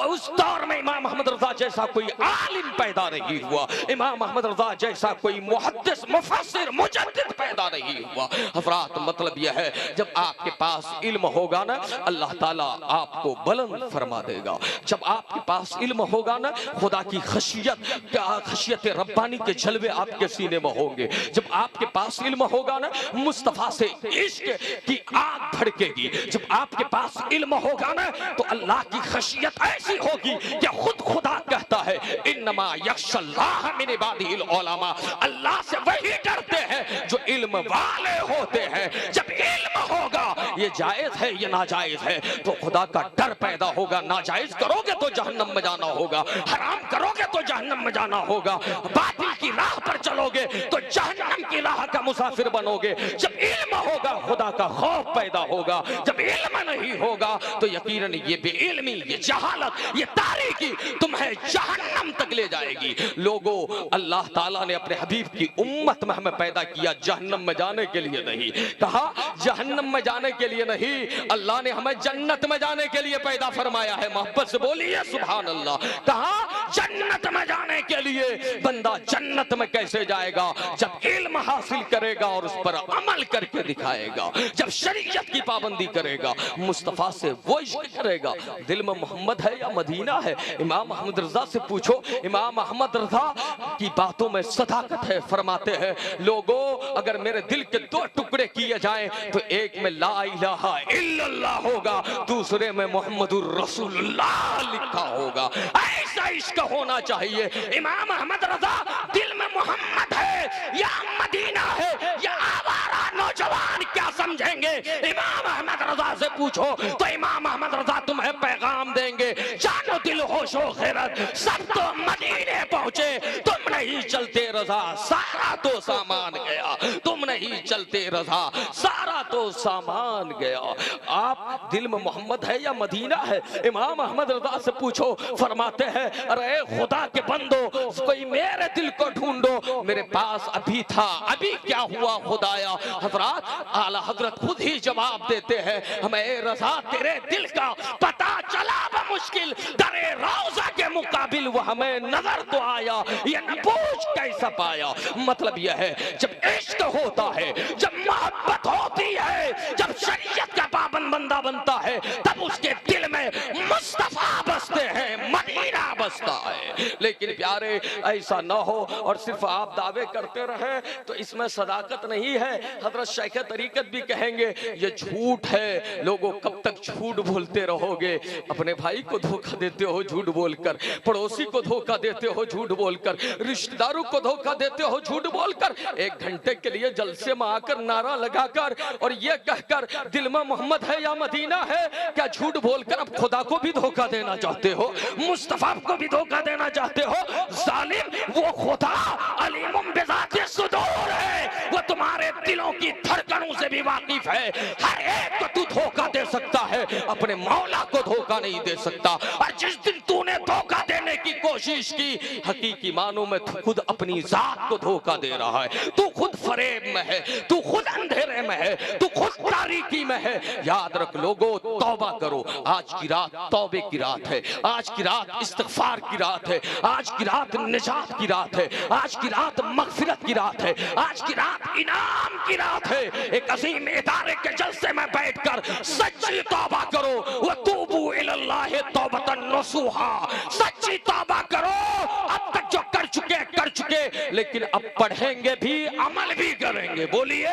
उस दौर में इमाम अहमद रज़ा जैसा कोई आलिम पैदा नहीं हुआ, इमाम अहमद रज़ा जैसा कोई मुहद्दिस मुफस्सिर मुजद्दिद पैदा नहीं हुआ। हज़रात मतलब यह है जब आपके पास इल्म होगा ना, अल्लाह ताला आपको बुलंद फरमा देगा। जब आपके पास इल्म होगा ना, खुदा की खशियत रब्बानी के जलवे आपके सीने में होंगे। जब आपके पास इल्म होगा ना, मुस्तफा से इश्क की आग भड़केगी। जब आपके पास इल्म होगा ना, तो अल्लाह की खशियत ऐसी होगी कि खुद खुदा कहता है इन्नमा यख्शल्लाह मिन इबादिहिल उलमा, अल्लाह से वही डरते हैं जो इल्म वाले होते हैं। जब इल्म होगा ये जायज है ये नाजायज है तो खुदा का डर पैदा होगा। नाजायज करोगे तो जहन्नम में जाना होगा, हराम करोगे तो जहन्नम में जाना होगा, बातिल की राह पर चलोगे तो जहन्नम की राह का मुसाफिर बनोगे। जब इल्म होगा खुदा का खौफ पैदा होगा। जब इल्म नहीं होगा तो यकीनन ये बेइल्मी, ये जहालत, ये तारीकी तुम्हें जहन्नम तक ले जाएगी। लोगों, अल्लाह ताला ने अपने हबीब की उम्मत में हमें पैदा किया जहन्नम में जाने के लिए नहीं। कहा जहन्नम में जाने के लिए नहीं, अल्लाह ने हमें जन्नत में जाने के लिए पैदा फरमाया है। मोहब्बत से बोलिए सुभान अल्लाह। कहा जन्नत में जाने के लिए। बंदा जन्नत में कैसे जाएगा? जब इल्म हासिल करेगा और उस पर अमल करके दिखाएगा, जब शरीयत की पाबंदी करेगा, मुस्तफा से वो इश्क करेगा। दिल में मोहम्मद है या मदीना है? इमाम अहमद रज़ा से पूछो। इमाम अहमद रज़ा की बातों में सदाकत है। फरमाते हैं लोगों, अगर मेरे दिल के दो टुकड़े किए जाएं तो एक में ला इलाहा इल्लल्लाह होगा, दूसरे में मोहम्मदुर रसूलुल्लाह लिखा होगा। ऐसा इश्क होना चाहिए। इमाम अहमद रज़ा दिल में मोहम्मद है या मदीना है या आवारा नौजवान क्या समझेंगे? इमाम अहमद रज़ा से पूछो तो इमाम अहमद रज़ा तुम्हें पैगाम देंगे, जानो दिल होशो खैरत सब तो मदीने पहुंचे, तुम नहीं चलते रज़ा सारा तो सामान गया, तुम नहीं चलते रज़ा सारा तो सामान गया। आप दिल में मोहम्मद है या मदीना है? इमाम अहमद रज़ा से पूछो। फरमाते हैं अरे खुदा के बंदो, कोई मेरे दिल को ढूंढो, मेरे पास अभी था, अभी क्या हुआ खुदाया? हजरत आला हजरत खुद ही जवाब देते हैं, हमें रज़ा तेरे दिल का पता चला बमुश्किल, दरे रोज़ा के मुकाबिल वो हमें नजर तो आया, ये न पूछ कैसा पाया। मतलब यह है जब इश्क होता है, जब मोहब्बत होती है, जब शरीयत का पाबंद बंदा बनता है, तब उसके दिल में मुस्तफा बसते हैं, मदीना बसता है। लेकिन प्यारे ऐसा ना हो और सिर्फ आप दावे करते रहे तो इसमें सदाकत नहीं है। हजरत शेख तरीकत भी कहेंगे ये झूठ है। लोगों, कब तक झूठ बोलते रहोगे? अपने भाई को धोखा देते हो झूठ बोलकर, पड़ोसी को धोखा देते हो झूठ बोलकर, रिश्तेदारों को धोखा देते हो झूठ बोलकर। एक घंटे के लिए जलसे में आकर नारा लगाकर और ये कहकर दिल में मोहम्मद है या मदीना है, क्या झूठ बोलकर अब खुदा को भी धोखा देना चाहते हो? मुस्तफा को भी धोखा देना चाहते हो? जालिम, वो खुदा अलीमुम बिज़ाति सुदूर है, वो तुम्हारे दिलों की धड़कनों से भी वाकिफ है। हर एक को तू धोखा दे सकता है, अपने मौला को धोखा नहीं दे सकता। और जिस दिन तूने धोखा देने की कोशिश की, हकीकी मानों में तू खुद अपनी जात को धोखा दे रहा है। तू खुद फरेब में है, तू खुद अंधेरे में है, तू खुद तारीकी में है। याद रख लोगों, तौबा करो। आज की रात तौबे की रात है, आज की रात इस्तिग़फ़ार की रात है, आज की रात निजात की रात है, आज की रात मग़फ़िरत की रात है, आज की रात इनाम की रात है। एक अज़ीम इदारे के जलसे में बैठकर सच्ची तौबा करो। वतूबू इलल्लाहि तौबतन नसूहा, सच्ची तौबा करो। अब तक जो कर चुके लेकिन अब पढ़ेंगे भी अमल भी करेंगे। बोलिए,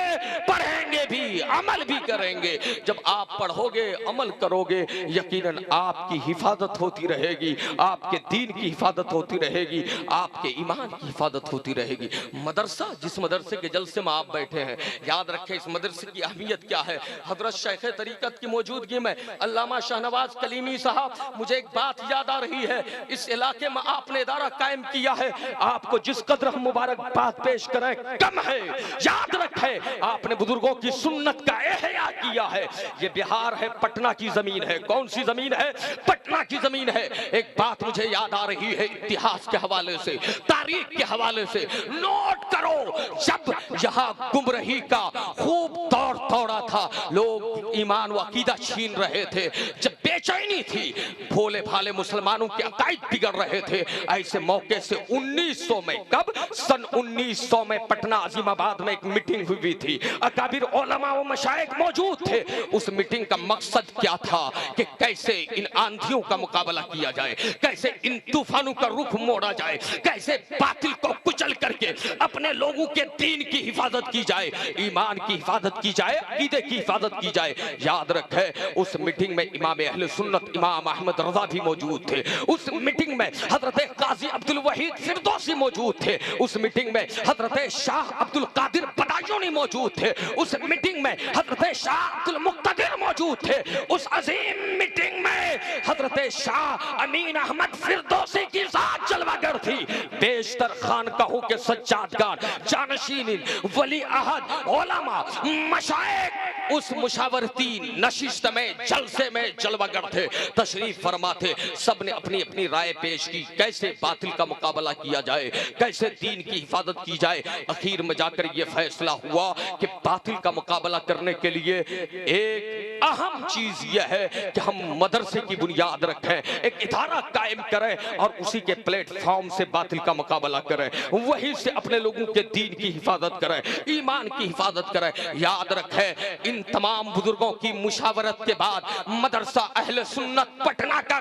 पढ़ेंगे भी अमल भी करेंगे। जब आप पढ़ोगे अमल करोगे, यकीनन आपकी हिफाजत होती रहेगी, आपके दीन की हिफाजत होती रहेगी, आपके ईमान की हिफाजत होती रहेगी। मदरसा, जिस मदरसे के जलसे में आप बैठे हैं, याद रखें इस मदरसे की अहमियत क्या है। हजरत शेख तरीकत की मौजूदगी में अल्लामा शाहनवाज कलीमी साहब, मुझे एक बात याद आ रही है, इस इलाके में आपने इदारा कायम किया है, आपको जिस कदर हम मुबारकबाद पेश करें कम है। याद रखें आपने बुजुर्गों की सुन्नत का एहया किया है। ये बिहार है, पटना की जमीन है। कौन सी जमीन है? पटना की जमीन है। एक बात मुझे याद आ रही है इतिहास के हवाले से, तारीख के हवाले से, नोट करो, जब यहाँ गुमराही का खूब दौर दौड़ा था, लोग ईमान व अकीदा छीन रहे थे, जब बेचैनी थी, भोले भाले मुसलमानों के अकायद बिगड़ रहे थे, ऐसे मौके से 1900 में, कब? सन 1900 में पटना अजीमाबाद में एक मीटिंग हुई थी, अकाबिर उलमा व मशाइख मौजूद थे। उस मीटिंग का मकसद क्या था कि कैसे इन आंधियों का मुकाबला किया जाए, कैसे इन तूफानों का रुख मोड़ा जाए, कैसे बातिल को कुचल करके अपने लोगों के दीन की हिफाजत की जाए, ईमान की हिफाजत की जाए, अकीदे की हिफाजत की जाए। याद रखे उस मीटिंग में इमाम अहले सुन्नत इमाम अहमद रजा भी मौजूद थे। उस मीटिंग में हजरत काजी अब्दुल वहीद फिरदौसी मौजूद थे। उस मीटिंग में हजरत शाह अब्दुल कादिर बदायूनी मौजूद थे। उस मीटिंग में हजरत शाह अब्दुल मुक्तदिर मौजूद थे। उस अजीम मीटिंग में हजरत शाह अमीन अहमद फिरदौसी की जात जलवागर थी। बेशतर खानकाहों के सज्जादगार, जानशीन, वली अहद, उलमा, मशाइख उस मुशावरती नशिस्त में, जलसे में जलवागर थे, तशरीफ फरमा थे। सब ने अपनी अपनी राय पेश की, कैसे बातिल का मुकाबला किया जाए, कैसे दीन की हिफाजत की जाए। आखिर में जाकर यह फैसला हुआ कि बातिल का मुकाबला करने के लिए एक अहम चीज यह है कि हम मदरसे की बुनियाद रखें, एक इदारा कायम करें और उसी के प्लेटफॉर्म से बातिल का मुकाबला करें, वहीं से अपने लोगों के दीन की हिफाजत करें, ईमान की हिफाजत करें। याद रखें इन तमाम बुजुर्गों की मुशावरत के बाद मदरसा अहले सुन्नत पटना का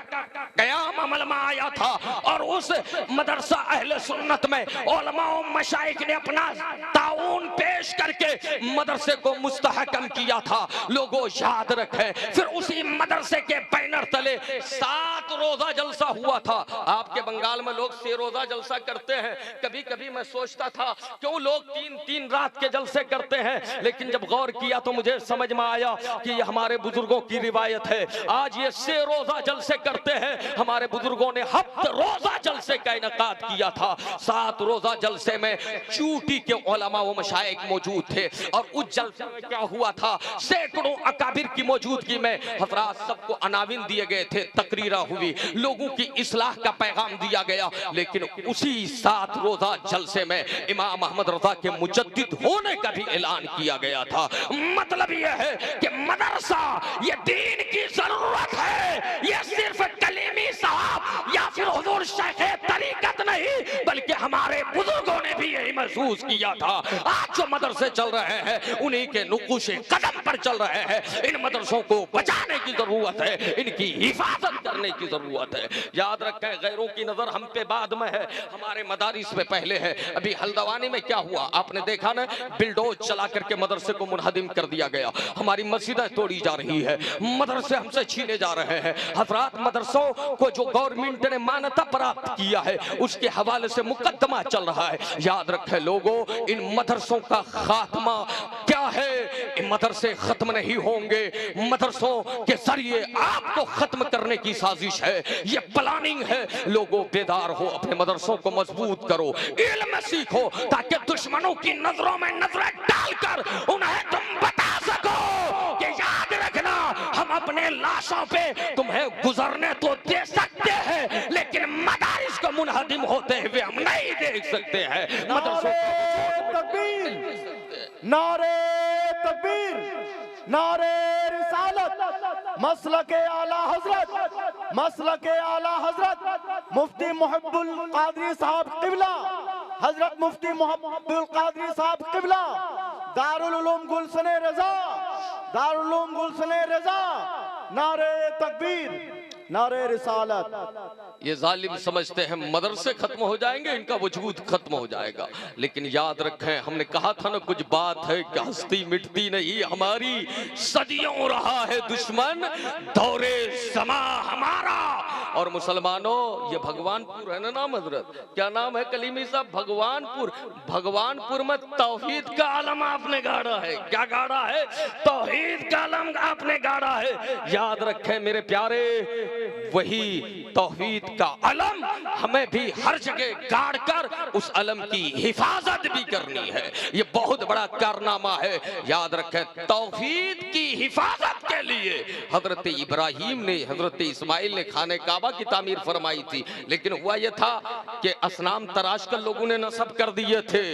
कयाम अमल में आया था और उस मदरसा अहले सुन्नत में उलमा और मशाइख ने अपना ताउन पेश करके मदरसे को मुस्तहकम किया था। लोगों याद रखें फिर उसी मदरसे के बैनर तले 7 रोजा जलसा हुआ था। आपके बंगाल में लोग 6 रोजा जलसा करते हैं। कभी कभी मैं सोचता था क्यों लोग 3-3 रात के जलसे करते हैं, लेकिन जब गौर किया तो मुझे समझ में आया कि ये हमारे बुजुर्गों की रिवायत है। आज ये 6 रोजा जलसे करते हैं, हमारे बुजुर्गों ने 7 रोजा जलसे का इनेकाद किया था। 7 रोजा जलसे में चूटी के उलमा व मशाइख मौजूद थे और उस जलसे में क्या हुआ था, सैकड़ों अकाबिर की मौजूदगी में हजरात सबको अनाविन दिए गए थे, तकरीरा हुई, लोगों की इस्लाह का पैगाम दिया गया। लेकिन उसी 7 रोजा जलसे में इमाम अहमद रजा के मुजद्दिद होने का भी ऐलान किया गया था। मतलब यह है कि मदरसा ये दीन की जरूरत है, ये सिर्फ कलीमी साहब या फिर हुजूर शेख तरीकत नहीं बल्कि हमारे बुजुर्गों ने भी यही महसूस किया था। आज जो मदरसे चल रहे हैं उन्हीं के नुकुशे कदम पर चल रहे हैं। इन मदरसों को बचाने की जरूरत है, इनकी हिफाजत करने की जरूरत है। याद रखें गैरों की नजर हम पे बाद में है, हमारे मदारिस पे पहले है। अभी हल्द्वानी में क्या हुआ आपने देखा ना, बिल्डोज चला करके मदरसे को मुनहदिम कर दिया गया। हमारी मस्जिदें तोड़ी जा रही है, मदरसे हमसे छीने जा रहे हैं। हजरात मदरसों को जो गवर्नमेंट ने मान्यता प्राप्त किया है उसके हवाले से मुकदमा चल रहा है। याद रखें लोगों, इन मदरसों का खात्मा क्या है, इन मदरसे खत्म नहीं होंगे। मदरसों के जरिए आपको खत्म करने की साजिश है, ये प्लानिंग है। लोगों बेदार हो, अपने मदरसों को मजबूत करो, इल्म सीखो ताकि दुश्मनों की नजरों में नजरें डालकर उन्हें तुम बता सको कि याद रखना हम अपने लाशों पे तुम्हें गुजरने तो दे सकते हैं लेकिन मदारिस को मुनहदिम होते हुए हम नहीं देख सकते हैं। मदरसों नारे तकबीर, नारे रिसालत, मसलके आला हजरत, मसलके आला हजरत मुफ्ती मुहिब्बुल कादरी साहब किबला, हजरत मुफ्ती मुहिब्बुल कादरी साहब किबला, दारुल उलूम गुलशने रजा, दारुल उलूम गुलशने रजा। नारे तकबीर, नारे रिसालत। ये जालिम समझते हैं मदरसे खत्म हो जाएंगे, इनका वजूद खत्म हो जाएगा। लेकिन याद रखें, हमने कहा था ना, कुछ बात है कि हस्ती मिटती नहीं हमारी, सदियों रहा है दुश्मन दौरे समा हमारा। और मुसलमानों, ये भगवानपुर है ना नाम हजरत, क्या नाम है कलीमी साहब? भगवानपुर। भगवानपुर में तौहीद का आलम आपने गाड़ा है। क्या गाड़ा है? तौहीद का आलम आपने गाड़ा है। याद रखें मेरे प्यारे, वही तौहीद का अलम हमें भी हर जगह गाड़ कर उस अलम की हिफाजत भी करनी है। ये बहुत बड़ा कारनामा है। याद रखें, तौहीद की हिफाजत के लिए हजरत इब्राहिम ने, हजरत इस्माइल ने खाने काबा की तामीर फरमाई थी। लेकिन हुआ यह था कि असनाम तराश कर लोगों ने नस्ब कर दिए थे।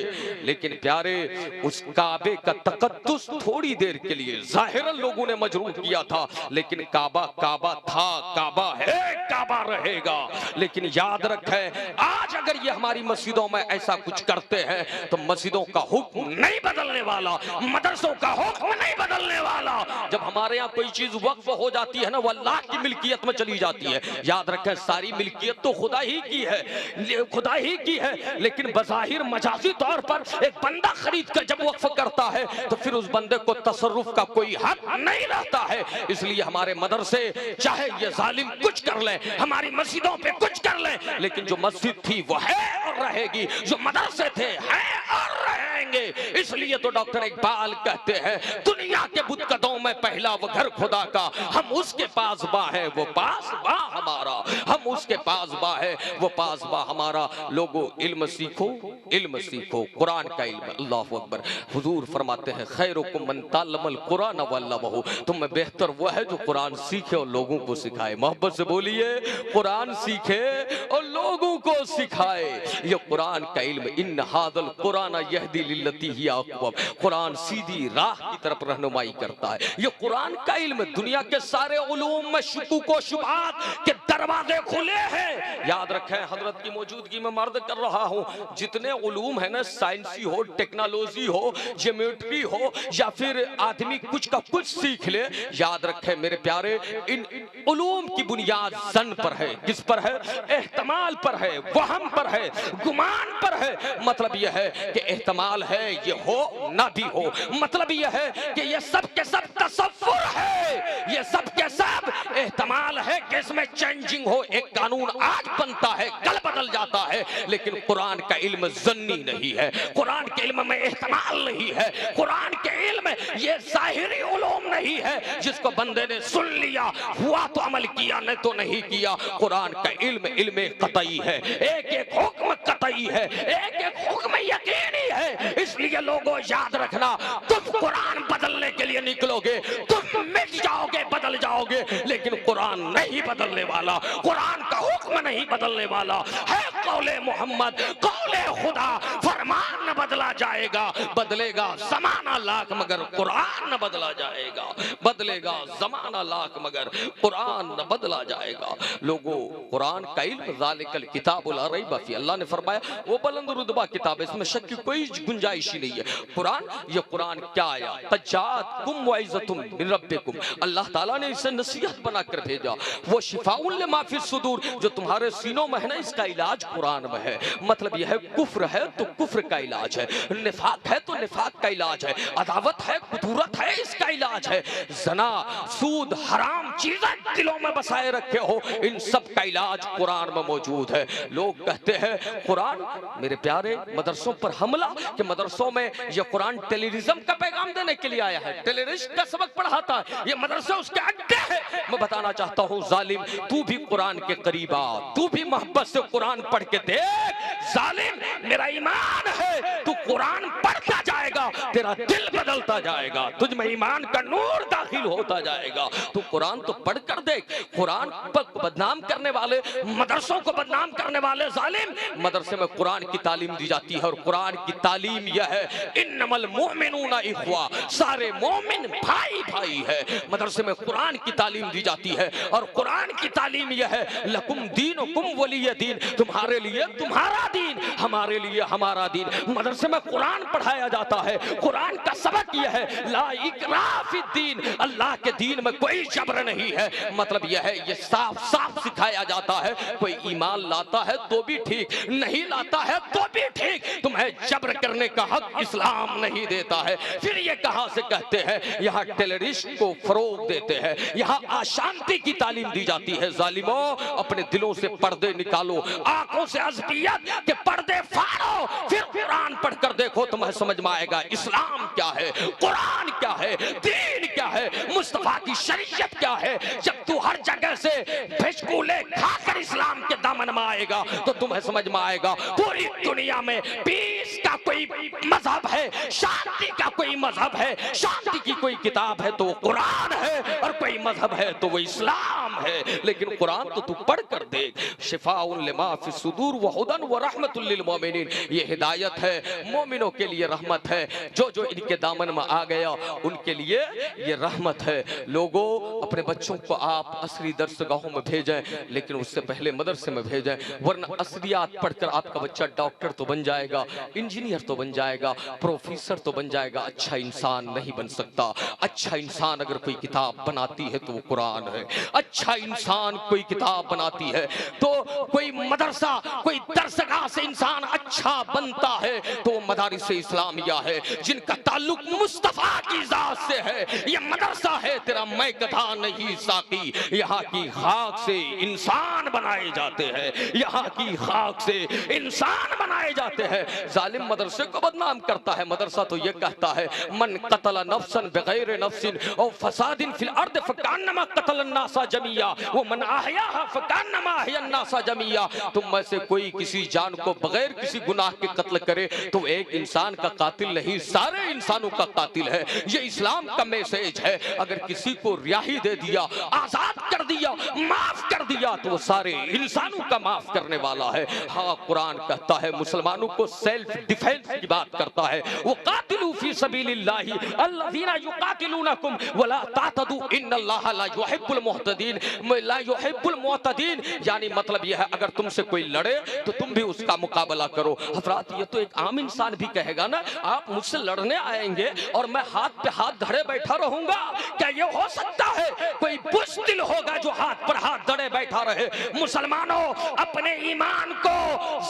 लेकिन प्यारे, उस काबे का तकद्दुस थोड़ी देर के लिए जाहिरन लोगों ने मजरूह किया था, लेकिन काबा काबा था, काबा है, काबा रहेगा। लेकिन याद रखें, आज अगर ये हमारी मस्जिदों में ऐसा कुछ करते हैं तो मस्जिदों का हुक्म नहीं बदलने वाला, मदरसों का हुक्म नहीं बदलने वाला। जब हमारे यहाँ कोई चीज वक्फ हो जाती है ना, वो अल्लाह की मिल्कियत में चली जाती है। याद रखें, सारी मिल्कियत तो खुदा ही की है, खुदा ही की है। लेकिन बज़ाहिर मजाजी तौर पर एक बंदा खरीद कर जब वक्फ करता है तो फिर उस बंदे को तसर्रुफ का कोई हक नहीं रहता है। इसलिए हमारे मदरसे, चाहे ये जालिम कुछ कर ले, हमारी मस्जिदों पे कुछ कर ले, लेकिन जो मस्जिद थी वो है और रहेगी, जो मदरसे थे हैं और रहेंगे। इसलिए तो डॉक्टर इकबाल कहते हैं, दुनिया के बुतकदों में पहला वो घर खुदा का, हम उसके पास बा है वो पास बा हमारा, हम उसके पास बा है वो पास बा हमारा। लोगो इल्म सीखो, इल्म सीखो, कुरान का इल्म। अल्लाहु अकबर। हुजूर फरमाते हैं, खैरुकुम मन तअल्लमल कुरान व अल्लमहु, तुम में बेहतर वो है जो कुरान सीखे और लोगों को सिखाए। मोहब्बत से बोलिए, कुरान सीखे और लोगों को सिखाए। ये कुरान का इल्म, इन हादल कुरान यहदी लिल्लती ही अक़वम, कुरान सीधी राह की तरफ रहनुमाई करता है। ये कुरान का इल्म, दुनिया के सारे उलूम में शुकूक व शुबहात के दरवाजे खुले हैं। याद रखें, हजरत की मौजूदगी में मर्द कर रहा हूँ, जितने उलूम है ना, साइंसी हो, टेक्नोलॉजी हो, ज्योमेट्री हो, या फिर आदमी कुछ का कुछ सीख ले, याद रखें मेरे प्यारे, इन उलूम की बुनियाद ज़न पर है। किस पर है? एहतमाल पर है, वहम पर है, गुमान पर है। मतलब यह है कि एहतमाल है ये हो ना भी हो, मतलब यह है कि ये सब के सब तसव्वुर है, ये सब के सब एहतमाल है कि इसमें चेंजिंग हो। एक कानून आज बनता है, कल बदल जाता है, लेकिन कुरान का इल्म ज़न्नी नहीं है, कुरान के इल्म में एहतमाल नहीं है, कुरान के इल्म ये ज़ाहिरी उलूम नहीं है जिसको बंदे ने सुन लिया, हुआ तो अमल किया, नहीं तो नहीं किया। कुरान का इल्म इल्म कतई है, एक एक हुक्म कतई है, एक एक हुक्म यकीनी है। इसलिए लोगों याद रखना, तुम कुरान बदलने के लिए निकलोगे, तुम मिट जाओगे, बदल जाओगे, लेकिन कुरान नहीं बदलने वाला, कुरान का हुक्म नहीं बदलने वाला है। कौले मोहम्मद, कौले खुदा, फरमान न बदला जाएगा, बदलेगा ज़माना लाख मगर कुरान न बदला जाएगा, बदलेगा ज़माना लाख मगर कुरान न बदला जाएगा। लोगों, कुरान का इल्म ज़ालिकल किताबुल ला रैब फीह, अल्लाह ने फरमाया वो बुलंद रुतबा किताब है, इसमें शक की कोई गुंजाइश ही नहीं है। कुरान, ये कुरान क्या आया? तजातकुम वइज़तुम मिन रब्बिकुम, अल्लाह ताला ने इसे नसीहत बनाकर भेजा। वो शिफाउन लिमा फिस सुदूर, जो तुम्हारे सीनों में है ना, इसका इलाज कुरान में है। मतलब यह है, कुफ्र है तो कुफ्र का इलाज है, निफाक है तो निफाक का इलाज है, अदावत है, कुदूरत है, इसका इलाज है। जना, सूद, हराम चीजें दिलों में बसाए रखे हो, इन सब का इलाज कुरान में मौजूद है। लोग कहते हैं कुरान, मेरे प्यारे, मदरसों पर हमला, कि मदरसों में यह कुरान टेररिज्म का पैगाम देने के लिए आया है, टेररिस्ट का सबक पढ़ाता है, ये मदरसे उसके अड्डे है। मैं बताना चाहता हूँ, जालिम, तू भी कुरान के करीब आ, तू भी मोहब्बत से कुरान पढ़ के देख। जालिम, मेरा ईमान है, तू कुरान पढ़ता जाएगा, तेरा दिल बदलता जाएगा, तुझ में ईमान का नूर दाखिल होता जाएगा। तू कुरान तो पढ़ कर देख। कुरान पर बदनाम करने वाले, मदरसों को बदनाम करने वाले जालिम, मदरसे में कुरान की तालीम दी जाती है, और कुरान की तालीम यह है, इन्नमल मोमिनूना इख्वा, सारे मोमिन भाई भाई है। मदरसे में कुरान की तालीम दी जाती है, और कुरान की तालीम यह है, लकुम दीनुकुम वलिय दीन, तुम्हारे लिए तुम्हारा दीन, हमारे लिए हमारा दीन। मदरसे में कुरान पढ़ाया जाता है, कुरान का सबक यह है, ला इकराह फिद्दीन, अल्लाह के दीन में कोई जबर नहीं है। मतलब यह है, ये साफ साफ सिखाया जाता है, कोई ईमान लाता है तो भी ठीक, नहीं लाता है तो भी ठीक, तुम्हें जबर करने का हक इस्लाम नहीं देता है। फिर ये कहां से कहते हैं यहाँ टेररिस्ट को फरोग देते हैं, यहाँ अशांति की तालीम दी जाती है। जालिमों, अपने दिलों से पर्दे निकालो, आंखों से अज़बियत के पर्दे फाड़ो, फिर कुरान पढ़कर देखो, तुम्हें समझ में आएगा इस्लाम क्या है, कुरान क्या है, दीन क्या है, मुस्तफा की शरीयत क्या है। जब तू हर जगह से भिचकूले खाकर इस्लाम के दामन में आएगा तो तुम्हें समझ में आएगा पूरी दुनिया में पीस का कोई मजहब है, शांति का कोई मजहब है, शांति की कोई किताब है तो कुरान है, और कोई मजहब है तो वो इस्लाम है। लेकिन कुरान तो तू पढ़ कर देख, शिफाउन लिमा फी सुदूर व हुदन व रहमतुल लिल मोमिनीन, ये हिदायत है, मोमिनों के लिए रहमत है। जो जो इनके दामन में आ गया उनके लिए ये रहमत है। लोगों, अपने बच्चों को आप असली दरसगाहों में भेजें, लेकिन उससे पहले मदरसे में भेजें, वरना असलियात पढ़कर आपका बच्चा डॉक्टर तो बन जाएगा, इंजीनियर तो बन जाएगा, प्रोफेसर तो बन जाएगा, अच्छा इंसान नहीं बन सकता। अच्छा इंसान अगर कोई किताब बनाती है तो वो कुरान है। अच्छा इंसान कोई किताब बनाती है तो कोई मदरसा, कोई दरसगाह से इंसान अच्छा बनता है तो मदारिस इस्लामिया है, जिनका ताल्लुक मुस्तफा की जात से है। ये मदरसा है तेरा, मैं गधा नहीं साकी। यहाँ की खाक से इंसान बनाए जाते हैं, यहाँ की खाक से इंसान बनाए जाते हैं। जालिम मदरसे को बदनाम करता है। मदरसा तो ये कहता है मन कतल नफ्सन बगैर नफ्सिन और फसादिन फिल अर्द फकान्नमा कतल अन्नासा जमिया वो मन अहयाहा फकान्नमा अहया अन्नासा जमिया। तुम में से कोई किसी जान को बगैर किसी गुनाह के कत्ल करे तो एक इंसान का कातिल नहीं, सारे इंसानों का कातिल है। ये इस्लाम का मैसेज है। अगर किसी को रिहाई दे दिया, आजाद कर दिया, माफ कर दिया तो वो सारे इंसानों का माफ करने वाला है। हाँ, कुरान कहता है मुसलमानों को सेल्फ डिफेंस की बात करता है। वो कातिलू फी सबीलिल्लाहि अल्लज़ीना युकातिलूनकुम वला तातदू इन्नल्लाह ला युहिब्बुल मुहतदीन, ला युहिब्बुल मुअतदीन। यानी मतलब यह है अगर तुमसे कोई लड़े तो तुम भी उसका मुकाबला करो। हजरात, ये तो एक आम इंसान भी कहेगा ना, आप मुझसे लड़ने आएंगे और मैं हाथ पे हाथ धरे बैठा रहूंगा, क्या ये हो सकता है? कोई बुज़दिल होगा जो हाथ पर हाथ धरे बैठा रहे। मुसलमानों, अपने ईमान को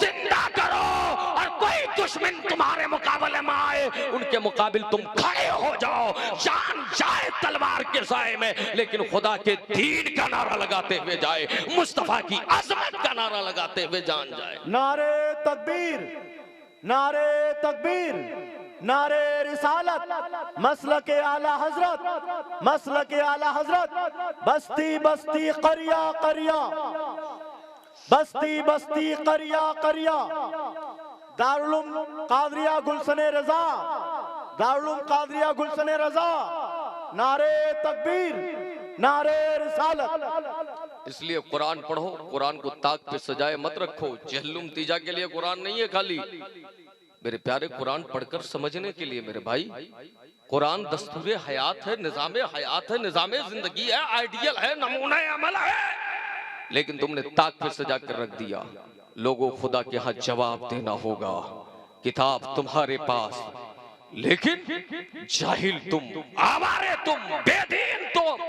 जिंदा करो और कोई दुश्मन तुम्हारे मुकाबले में आए, उनके मुकाबिल तुम खड़े हो जाओ, जान जाए तलवार के साए में, लेकिन खुदा के दीन का नारा लगाते हुए जाए, मुस्तफा की अजमत का नारा लगाते हुए जान जाए। नारे तकबीर, नारे तकबीर, नारे रिसालत, मसलके आला हजरत, मसलके आला हजरत। बस्ती बस्ती करिया करिया, बस्ती बस्ती करिया करिया। दारुल कादरिया गुलशने रजा, दारुल कादरिया गुलशने रजा। नारे तकबीर, नारे रिसालत। इसलिए कुरान पढ़ो, कुरान को ताक पे सजाए मत रखो। जहलुम तीजा के लिए कुरान नहीं है खाली, मेरे प्यारे, कुरान पढ़कर समझने के लिए मेरे भाई। कुरान दस्तूर हयात है, निजाम हयात है, निजाम जिंदगी है, आइडियल है, नमूना अमल है। लेकिन तुमने ताक पे सजा कर रख दिया। लोगों, खुदा के यहाँ जवाब देना होगा। किताब तुम्हारे पास, लेकिन जाहिल तुम, आवारे तुम, बेदीन तुम।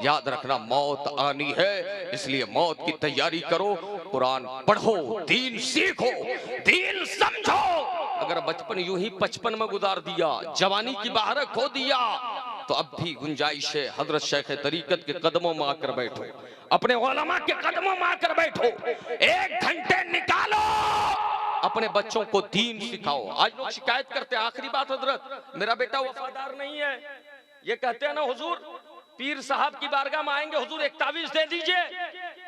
याद रखना मौत आनी है, इसलिए मौत की तैयारी करो। कुरान पढ़ो, दीन सीखो, दीन समझो। अगर बचपन यूं ही 55 में गुजार दिया, जवानी की बाहर खो दिया, तो अब भी गुंजाइश है। हजरत शेख तरीकत के कदमों में आकर बैठो, अपने उलमा के कदमों में आकर बैठो, 1 घंटे निकालो, अपने बच्चों को दीन सिखाओ। आज लोग शिकायत करते हैं, आखिरी बात हजरत, मेरा बेटा वफादार नहीं है। ये कहते हैं ना हुजूर, पीर साहब की बारगाह में आएंगे, हुजूर एक तावीज दे दीजिए।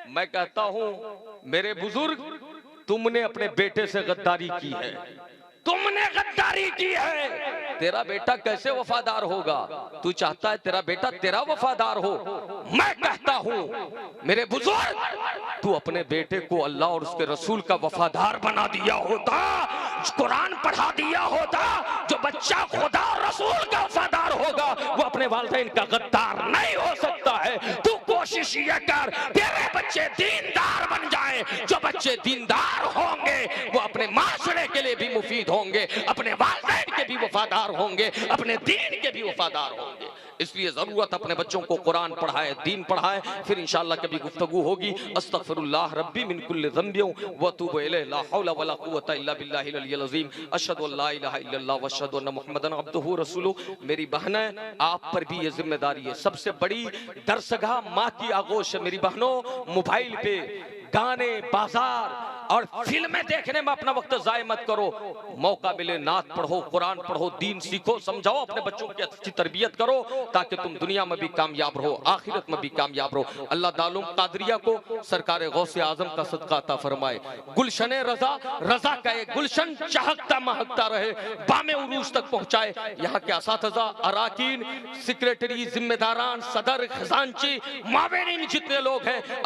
मैं कहता हूं मेरे बुजुर्ग, तुमने अपने बेटे से गद्दारी की है, तुमने गद्दारी की है। तेरा बेटा कैसे वफादार होगा? तू चाहता है तेरा बेटा तेरा वफादार हो। मैं कहता हूं मेरे बुजुर्ग, तू अपने बेटे को अल्लाह और उसके रसूल का वफादार बना दिया होता, कुरान पढ़ा दिया होता, जो बच्चा खुदा और रसूल का वफादार होगा वो अपने वालिदैन का गद्दार नहीं हो सकता है। तू कोशिश ये कर तेरे बच्चे दीनदार बन जाए। जो बच्चे दीनदार होंगे वो अपने माशरे के लिए भी मुफीद होंगे, अपने वालिदैन के भी वफादार होंगे, अपने दीन के भी वफादार होंगे। इसलिए जरूरत अपने बच्चों को कुरान पढ़ाए, दीन पढ़ाए, फिर इंशाअल्लाह कभी गुफ्तगू होगी। अस्तगफिरुल्लाह रब्बी मिन कुल्लि ज़ंबिन व अतूबु इलैहि, ला हौला वला कुव्वता इल्ला बिल्लाहिल अलिय्यिल अज़ीम, अशहदु अल्ला इलाहा इल्लल्लाह व अशहदु अन्ना मुहम्मदन अब्दुहु रसूलुहु। मेरी बहनें, आप पर भी ये जिम्मेदारी है। सबसे बड़ी दरसगाह माँ की आगोश है। मेरी बहनों, मोबाइल पे गाने, बाजार और फिल्में देखने में अपना वक्त जाय मत करो। मौका मिले नात पढ़ो, कुरान पढ़ो, दीन सीखो, समझाओ, अपने बच्चों की अच्छी तरबियत करो, ताकि तुम दुनिया में भी कामयाब रहो, आखिरत में भी कामयाब रहो। अल्लाह दारुल कादरिया को सरकार गौसे आजम का सदका अता फरमाए। गुलशन रजा, रजा का एक गुलशन चहकता महकता रहे, बामे उरूज तक पहुंचाए। यहाँ के असातिज़ा, अराकीन, सेक्रेटरी, जिम्मेदारान, सदर, खजांची, मावेरीन जितने लोग हैं,